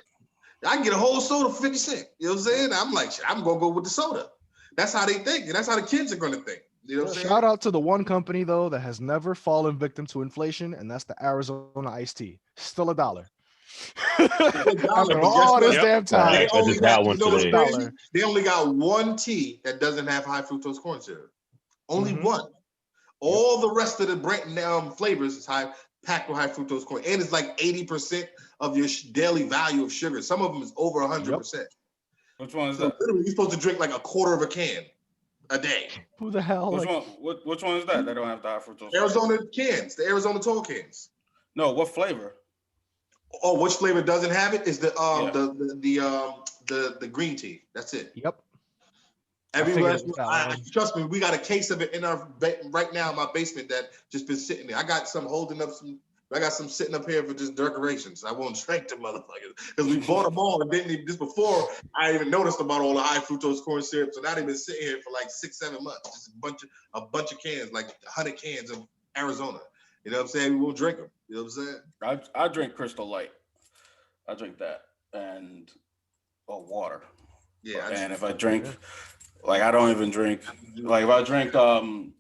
I can get a whole soda for 50 cents. You know what I'm saying? I'm like, shit, I'm gonna go with the soda. That's how they think, and that's how the kids are gonna think. You know what I'm saying? Shout out to the one company though that has never fallen victim to inflation, and that's the Arizona iced tea. Still $1. After all this damn time, they only got one tea that doesn't have high fructose corn syrup. Only one. All the rest of the brand flavors is packed with high fructose corn, and it's like 80% of your daily value of sugar. Some of them is over 100%. Which one is that? Literally, you're supposed to drink like a quarter of a can. a day. Who the hell? Which one? Which one is that? They don't have the high fructose. Arizona cans, the Arizona tall cans. No, what flavor? Oh, which flavor doesn't have it? Is the green tea. That's it. Yep. Trust me, we got a case of it in our right now in my basement that just been sitting there. I got some sitting up here for just decorations. I won't drink them motherfuckers because we bought them all and didn't even just before I even noticed about all the high fructose corn syrup. So now they've been sitting here for like 6-7 months. Just a bunch of cans, like 100 cans of Arizona. You know what I'm saying? We won't drink them. You know what I'm saying? I drink Crystal Light. I drink that and water. Yeah. And if I drink, like I don't even drink. Like if I drink, so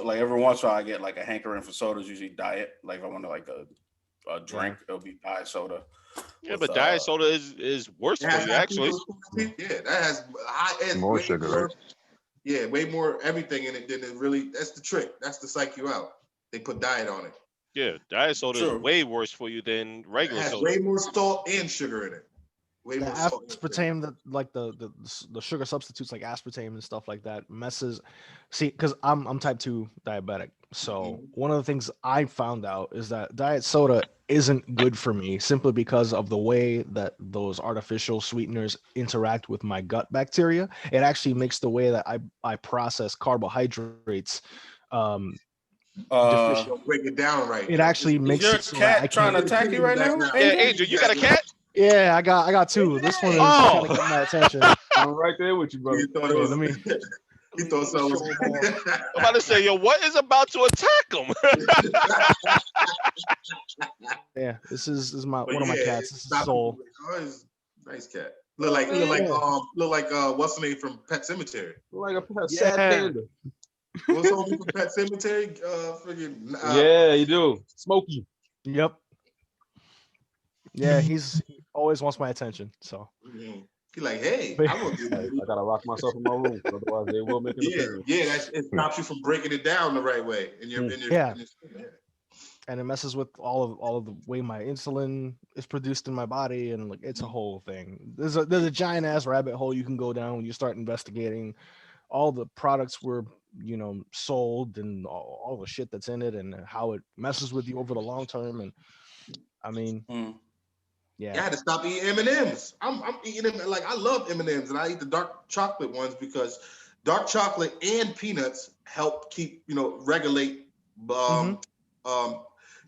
like every once in a while I get like a hankering for sodas. Usually diet. Like if I want to like a drink, it'll be diet soda. Yeah, but diet soda is worse for you actually. Yeah, that has more sugar, right? Yeah, way more everything in it than it really. That's the trick. That's to psych you out. They put diet on it. Yeah, diet soda is way worse for you than regular soda. Way more salt and sugar in it. Way more salt. Aspartame, that like the sugar substitutes like aspartame and stuff like that messes. See, because I'm type 2 diabetic, so one of the things I found out is that diet soda isn't good for me simply because of the way that those artificial sweeteners interact with my gut bacteria. It actually makes the way that I process carbohydrates break it down right. It actually makes your it so cat trying to attack you right now. Yeah, Angel, you got a cat? Yeah, I got two. This one is trying to get my attention. I'm right there with you, brother. He thought it was, Let me. He thought something was. I'm about to say, yo, what is about to attack him? Yeah, this is my one of my cats. This is Soul. Nice cat. Look like what's the name from Pet Cemetery? Like a sad panda. What's the name from Pet Cemetery? Yeah, you do. Smokey. Yep. Yeah, he always wants my attention. So he's like, hey, I gotta lock myself in my room, otherwise they will make an appearance. Yeah, it stops you from breaking it down the right way. And it messes with all of the way my insulin is produced in my body, and like it's a whole thing. There's a giant ass rabbit hole you can go down when you start investigating all the products were sold and all the shit that's in it and how it messes with you over the long term. And I mean, yeah, I had to stop eating M&Ms. I'm eating them like I love M&Ms, and I eat the dark chocolate ones because dark chocolate and peanuts help keep regulate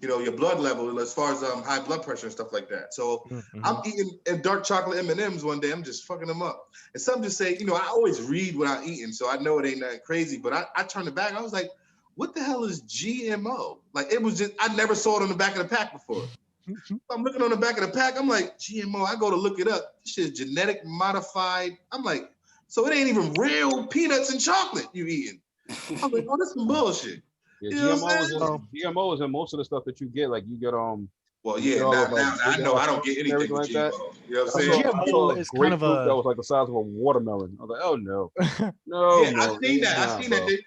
your blood level as far as high blood pressure and stuff like that. So I'm eating dark chocolate M&Ms one day. I'm just fucking them up. And some just say, I always read what I'm eating, so I know it ain't nothing crazy. But I turned it back. I was like, what the hell is GMO? Like it was just I never saw it on the back of the pack before. I'm looking on the back of the pack. I'm like, GMO. I go to look it up. This shit is genetic modified. I'm like, so it ain't even real peanuts and chocolate you eating. I'm like, oh, that's some bullshit. Yeah, GMO is in most of the stuff that you get. Like you get Well, yeah, now I know I don't get anything like that. You know what I'm saying? GMO is kind of that was like the size of a watermelon. I was like, oh no, no. Yeah, I seen that.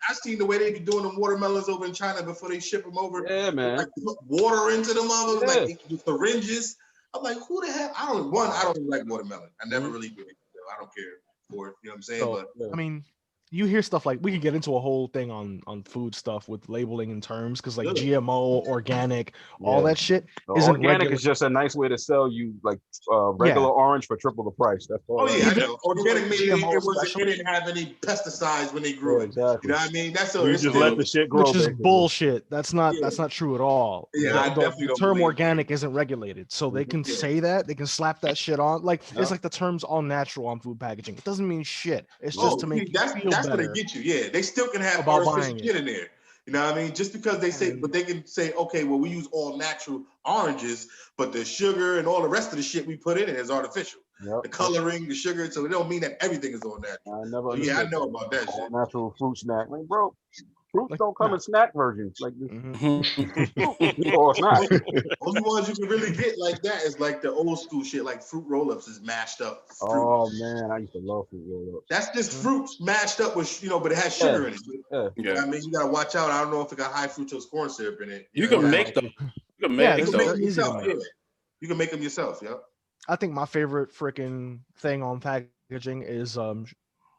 I seen the way they be doing them watermelons over in China before they ship them over. Yeah, man. Like put water into them, like with syringes. I'm like, who the hell? I don't really like watermelon. I never really did. I don't care for it. You know what I'm saying? So, but I mean, you hear stuff like we can get into a whole thing on food stuff with labeling and terms because like GMO, organic, all that shit isn't organic. Is just a nice way to sell you like regular orange for triple the price. That's all. Oh yeah, I know. Organic meaning it didn't have any pesticides when they grew it. Exactly. You know what I mean? That's so you just let the shit grow. Which is bullshit. That's not true at all. Yeah, the term organic isn't regulated, so they can say that they can slap that shit on. Like it's like the term's all natural on food packaging. It doesn't mean shit. It's just to make you feel that's what they get you. Yeah, they still can have artificial shit in there. You know what I mean? Just because they say, but they can say, okay, well, we use all natural oranges, but the sugar and all the rest of the shit we put in it is artificial. Yep. The coloring, the sugar, so it don't mean that everything is all natural. I know about that shit. Natural fruit snack, like bro. Fruits don't come in snack versions like this. Or it's not. Only ones you can really get like that is like the old school shit, like fruit roll-ups is mashed up. Oh man, I used to love fruit roll-ups. That's just fruits mashed up with but it has sugar in it. Yeah. I mean, you gotta watch out. I don't know if it got high fructose corn syrup in it. You can make them. You can make them yourself. You can make them yourself. Yeah. I think my favorite freaking thing on packaging is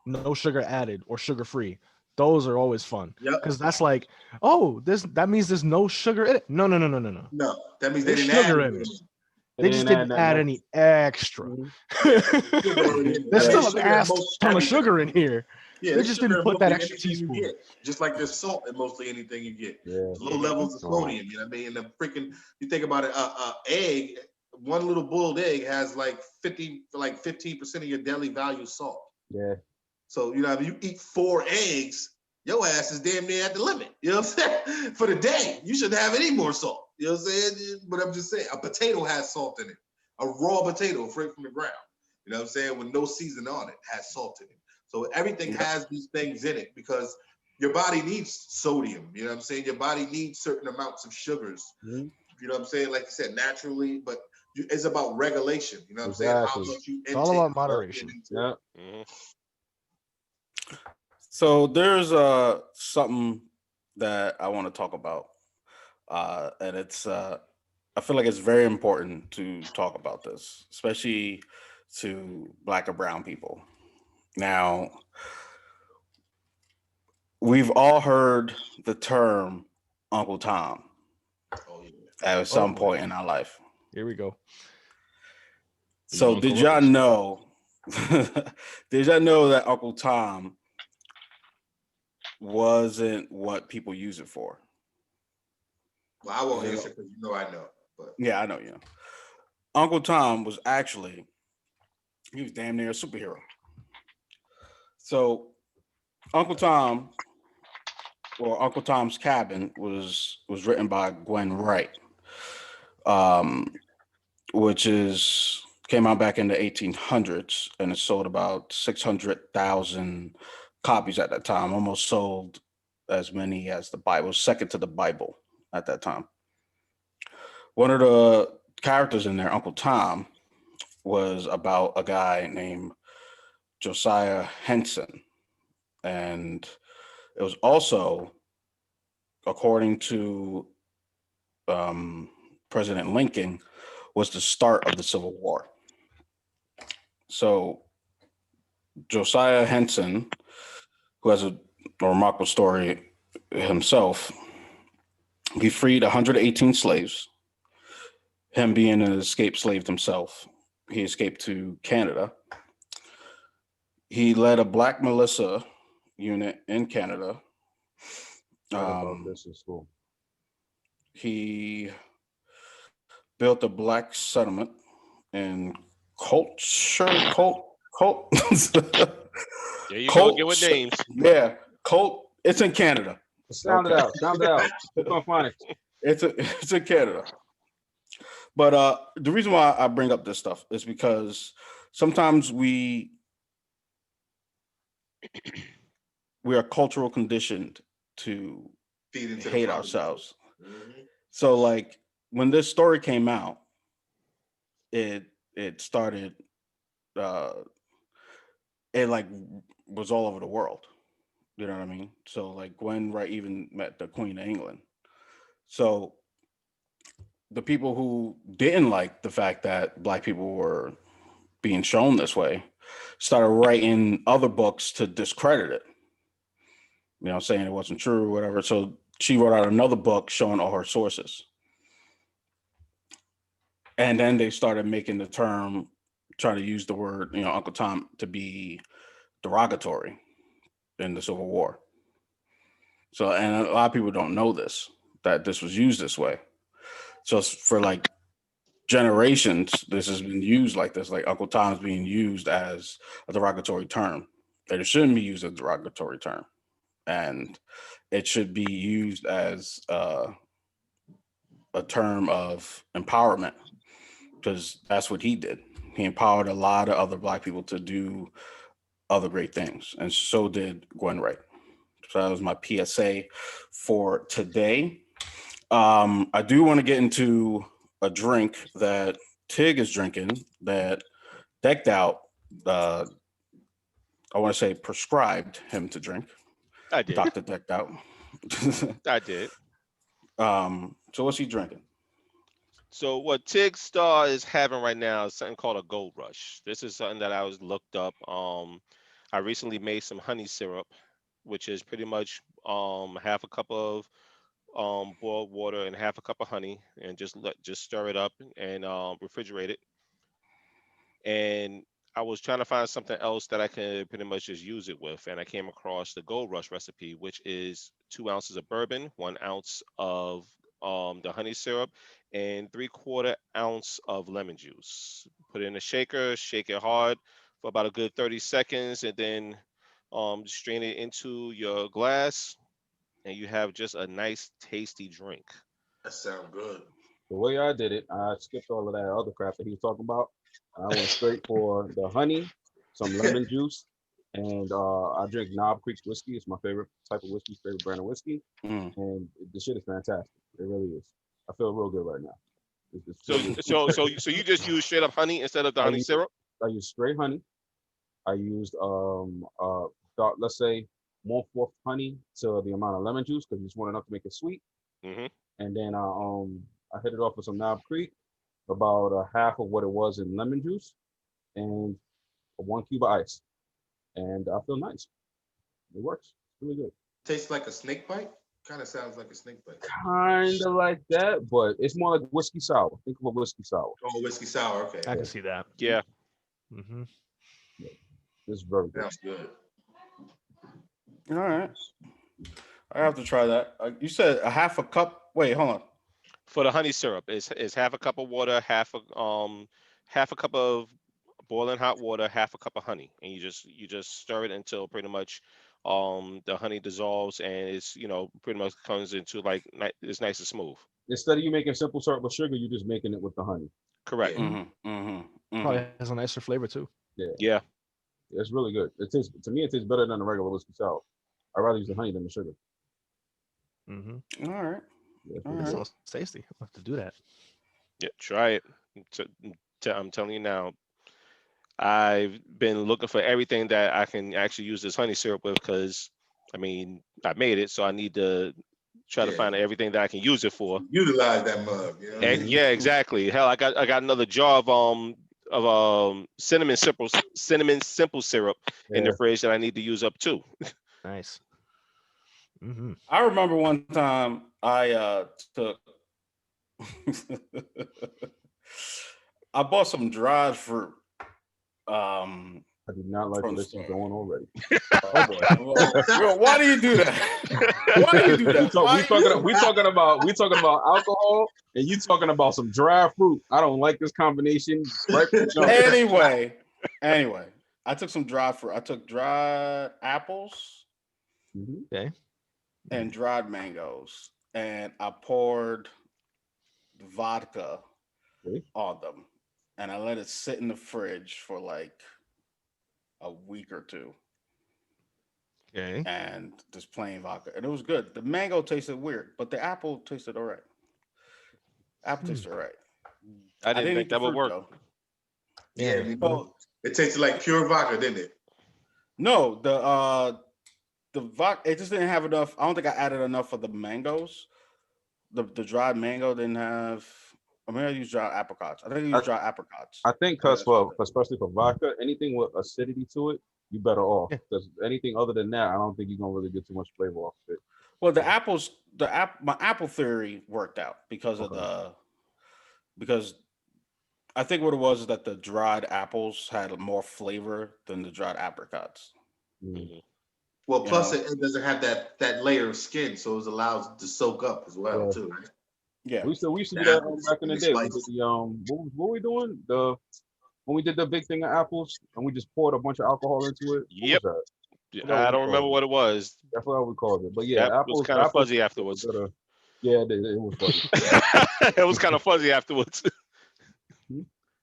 no sugar added or sugar free. Those are always fun because Yep. that's like, oh, that means there's no sugar in it. No. No, that means they There's didn't sugar add in it. it. They just didn't add any extra. There's still an ass ton of sugar in here. Yeah, they just didn't put that extra teaspoon. Just like there's salt in mostly anything you get. Yeah. Low levels of sodium. You know what I mean? And the freaking, you think about it, egg, one little boiled egg has like 15% of your daily value salt. Yeah. So, you know, if you eat 4 eggs, your ass is damn near at the limit. You know what I'm saying? For the day, you shouldn't have any more salt. You know what I'm saying? But I'm just saying, a potato has salt in it. A raw potato straight from the ground. You know what I'm saying? With no seasoning on it, has salt in it. So everything has these things in it because your body needs sodium. You know what I'm saying? Your body needs certain amounts of sugars. You know what I'm saying? Like you said, naturally, but it's about regulation. You know what I'm saying? How much you intake. It's all about moderation. Yeah. So there's something that I want to talk about, and it's I feel like it's very important to talk about this, especially to Black or brown people. Now, we've all heard the term Uncle Tom at some point in our life. Here we go. So did y'all know? Did y'all know that Uncle Tom wasn't what people use it for? Well, I won't answer because you know I know. But yeah, I know you know. Uncle Tom was actually, he was damn near a superhero. So Uncle Tom, or Uncle Tom's Cabin, was written by Gwen Wright, which came out back in the 1800s, and it sold about 600,000 copies at that time. Almost sold as many as the Bible, second to the Bible at that time. One of the characters in there, Uncle Tom, was about a guy named Josiah Henson. And it was also, according to President Lincoln, was the start of the Civil War. So Josiah Henson, who has a remarkable story himself, he freed 118 slaves. Him being an escaped slave himself, he escaped to Canada. He led a Black militia unit in Canada. This in school. He built a Black settlement in Colt. There you go. Get with names. Yeah, Colt. It's in Canada. Sound it out. Sound it out. Keep on finding it. It's in Canada. But the reason why I bring up this stuff is because sometimes we are cultural conditioned to hate ourselves. Mm-hmm. So like when this story came out, it started it like was all over the world. You know what I mean? So like Gwen Wright even met the Queen of England. So the people who didn't like the fact that Black people were being shown this way started writing other books to discredit it. You know, saying it wasn't true or whatever. So she wrote out another book showing all her sources. And then they started making the term, trying to use the word, you know, Uncle Tom to be derogatory in the Civil War. So, and a lot of people don't know this, that this was used this way. So for like generations, this has been used like this, like Uncle Tom's being used as a derogatory term. That it shouldn't be used as a derogatory term. And it should be used as a term of empowerment, because that's what he did. He empowered a lot of other Black people to do other great things. And so did Gwen Wright. So that was my PSA for today. I do want to get into a drink that Tig is drinking that Decked Out, I want to say prescribed him to drink. I did. Dr. Decked Out. I did. So what's he drinking? So what Tig Star is having right now is something called a Gold Rush. This is something that I was looked up. I recently made some honey syrup, which is pretty much half a cup of boiled water and half a cup of honey, and just stir it up and refrigerate it. And I was trying to find something else that I could pretty much just use it with, and I came across the Gold Rush recipe, which is 2 ounces of bourbon, 1 ounce of the honey syrup, and 3/4 ounce of lemon juice. Put it in a shaker, shake it hard for about a good 30 seconds, and then strain it into your glass, and you have just a nice, tasty drink. That sounds good. The way I did it, I skipped all of that other crap that he was talking about. I went straight for the honey, some lemon juice, and I drink Knob Creek whiskey. It's my favorite type of whiskey, favorite brand of whiskey, and the shit is fantastic. It really is. I feel real good right now. So you just use straight up honey instead of the honey syrup? I use straight honey. I used let's say 1/4 honey to the amount of lemon juice because you just want enough to make it sweet. And then I hit it off with some Knob Creek, about a half of what it was in lemon juice, and 1 cube of ice. And I feel nice. It works. It's really good. Tastes like a snake bite? Kind of sounds like a snake bite. Kind of like that, but it's more like whiskey sour. Think of a whiskey sour. Oh, whiskey sour. Okay. I can see that. Yeah. Mm-hmm. Yeah. It's very good. Sounds good. All right. I have to try that. You said a half a cup. Wait, hold on. For the honey syrup, is half a cup of water, half a cup of boiling hot water, half a cup of honey, and you just stir it until pretty much the honey dissolves and it's pretty much comes into like it's nice and smooth. Instead of you making simple syrup with sugar, you're just making it with the honey. Correct. Probably has a nicer flavor too. Yeah. It's really good. It tastes better than a regular whiskey sour. I'd rather use the honey than the sugar. All right. Yeah, All That right. sounds tasty. I'll have to do that. Yeah, try it. I'm telling you now, I've been looking for everything that I can actually use this honey syrup with because, I mean, I made it, so I need to try to find everything that I can use it for. Utilize that mug. You know what I mean? Yeah, exactly. Hell, I got another jar of cinnamon simple syrup in the fridge that I need to use up too. Nice. I remember one time I took I bought some dried fruit. I do not like this is going already. Well, why do you do that? Why do you do that? We talking about alcohol, and you talking about some dry fruit. I don't like this combination. Right? Anyway, I took some dried fruit. I took dried apples, Okay. and dried mangoes, and I poured vodka on them, and I let it sit in the fridge for like a week or two. Okay. And just plain vodka, and it was good. The mango tasted weird, but the apple tasted all right. Apple tasted all right. I didn't think eat that the would fruit, work. though. Yeah. Well, It tasted like pure vodka, didn't it? no, the vodka, it just didn't have enough. I don't think I added enough of the mangoes. The dried mango didn't have. I mean, I used dried apricots. I think I used dried apricots. I think especially for vodka, anything with acidity to it, you better off. Because anything other than that, I don't think you're gonna really get too much flavor off of it. Well, my apple theory worked out because of because I think what it was is that the dried apples had more flavor than the dried apricots. Well, plus it doesn't have that layer of skin, so it allows it to soak up as well too. Right? Yeah, we used to do that back in the day. We did what were we doing? When we did the big thing of apples and we just poured a bunch of alcohol into it. Yep. I don't remember what it was. That's what we called it. But yeah, it was kind of fuzzy afterwards. Yeah, it was fuzzy. It was kind of fuzzy afterwards.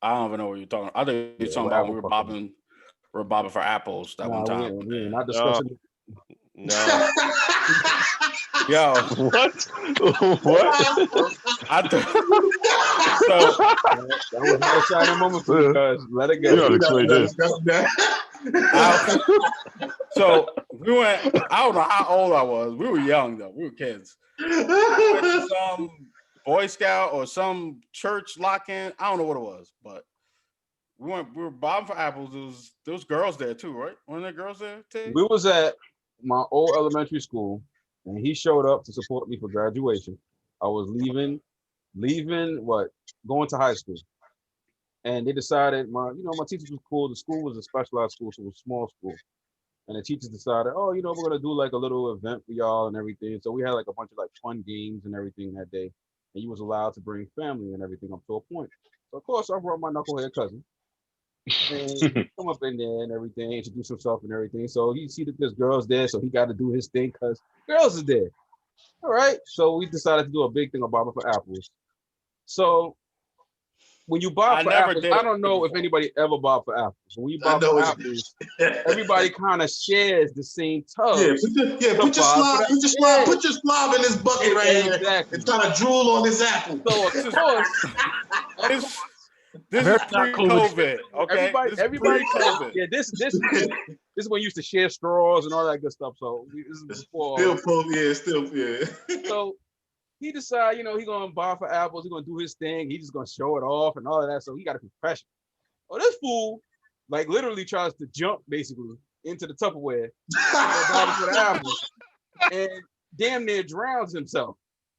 I don't even know what you're talking about. I think you're talking about we were bobbing for apples that one time. We're not discussing. No. Yo, what? I thought so. That was not a shining moment for you guys. Let it go. You gotta explain this. So we went. I don't know how old I was. We were young though. We were kids. We went to some Boy Scout or some church lock-in. I don't know what it was, but We were bobbing for apples. There was girls there too, right? Weren't there girls there too? We was at my old elementary school, and he showed up to support me for graduation. I was leaving going to high school, and they decided my teachers was cool. The school was a specialized school, so it was a small school, and the teachers decided, we're gonna do like a little event for y'all and everything. So we had like a bunch of like fun games and everything that day, and you was allowed to bring family and everything up to a point. So of course I brought my knucklehead cousin. And come up in there and everything, introduce himself and everything. So you see that there's girls there, so he got to do his thing because girls is there. All right. So we decided to do a big thing of bobbing for apples. So when you bob for apples, I don't know if anybody ever bobbed for apples. When you bob for apples, everybody kind of shares the same tub. Put your slob in this bucket right here and try to drool on this apple. So of course. This is pre-COVID, okay? Everybody. Yeah, this is when you used to share straws and all that good stuff. So this is before. So he decided, he gonna bob for apples. He gonna do his thing. He just gonna show it off and all of that. So he got a confession. Oh, this fool, like literally tries to jump basically into the Tupperware, bobbing for the apples, and damn near drowns himself.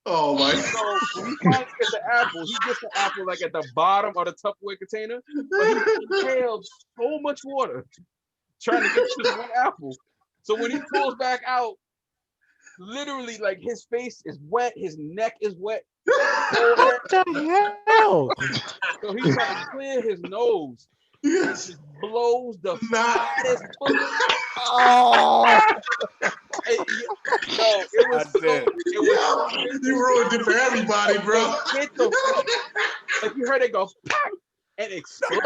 Oh my! So when he finally gets the apple, he gets the apple like at the bottom of the Tupperware container, but he inhaled so much water trying to get to this one apple. So when he pulls back out, literally like his face is wet, his neck is wet. What the hell? So he's trying to clear his nose. He just blows the fattest. It was you ruined it for everybody, bro. Like you heard it go pop and explode.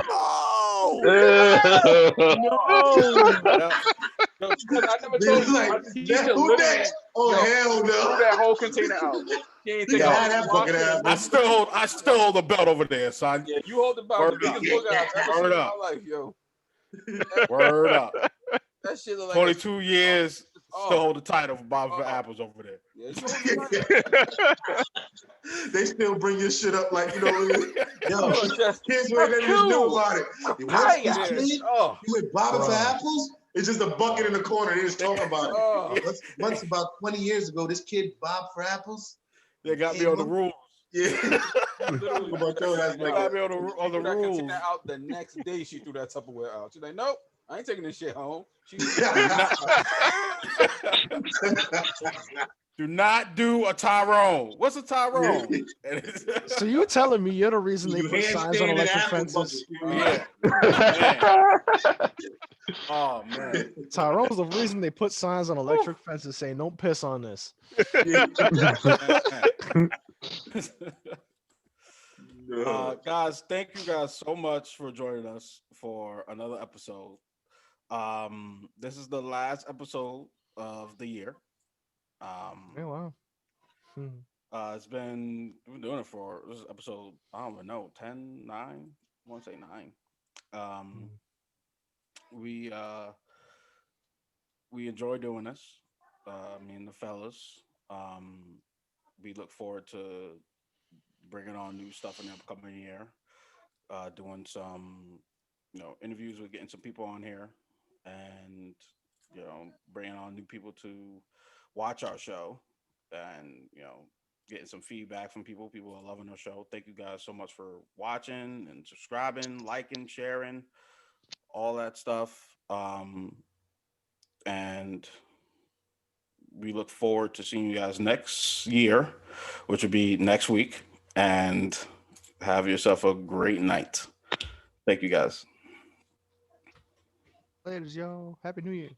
No, I never told you. Who next? Oh hell no! Threw that whole container out. He ain't take I still hold the belt over there, son. Yeah, you hold the belt. Word the biggest booger I've ever seen in my life, yo. Word up. That shit look like 22 years, still hold the title for bobbing for apples over there. Yeah, they still bring your shit up like, yo, kids were never even knew about it. You went bobbing for apples? It's just a bucket in the corner. They just talk about it. Once about 20 years ago, this kid bobbed for apples. They got me on the rules. Yeah. Literally, they got me on the rules. Out the next day, she threw that Tupperware out. She's like, nope, I ain't taking this shit home. Do not do a Tyrone. What's a Tyrone? So you're telling me you're the reason they put signs on electric fences? Yeah. Oh man. Tyrone's the reason they put signs on electric fences saying don't piss on this. Guys, thank you guys so much for joining us for another episode. This is the last episode of the year. Wow. We've been doing it for this is episode, I don't even know, 10, 9, I want to say 9. We enjoy doing this. Me and the fellas. We look forward to bringing on new stuff in the upcoming year. Doing some, interviews with getting some people on here, and bringing on new people to watch our show, and getting some feedback from people. People are loving our show. Thank you guys so much for watching and subscribing, liking, sharing, all that stuff. And we look forward to seeing you guys next year, which will be next week. And have yourself a great night. Thank you guys. Later, y'all. Happy New Year.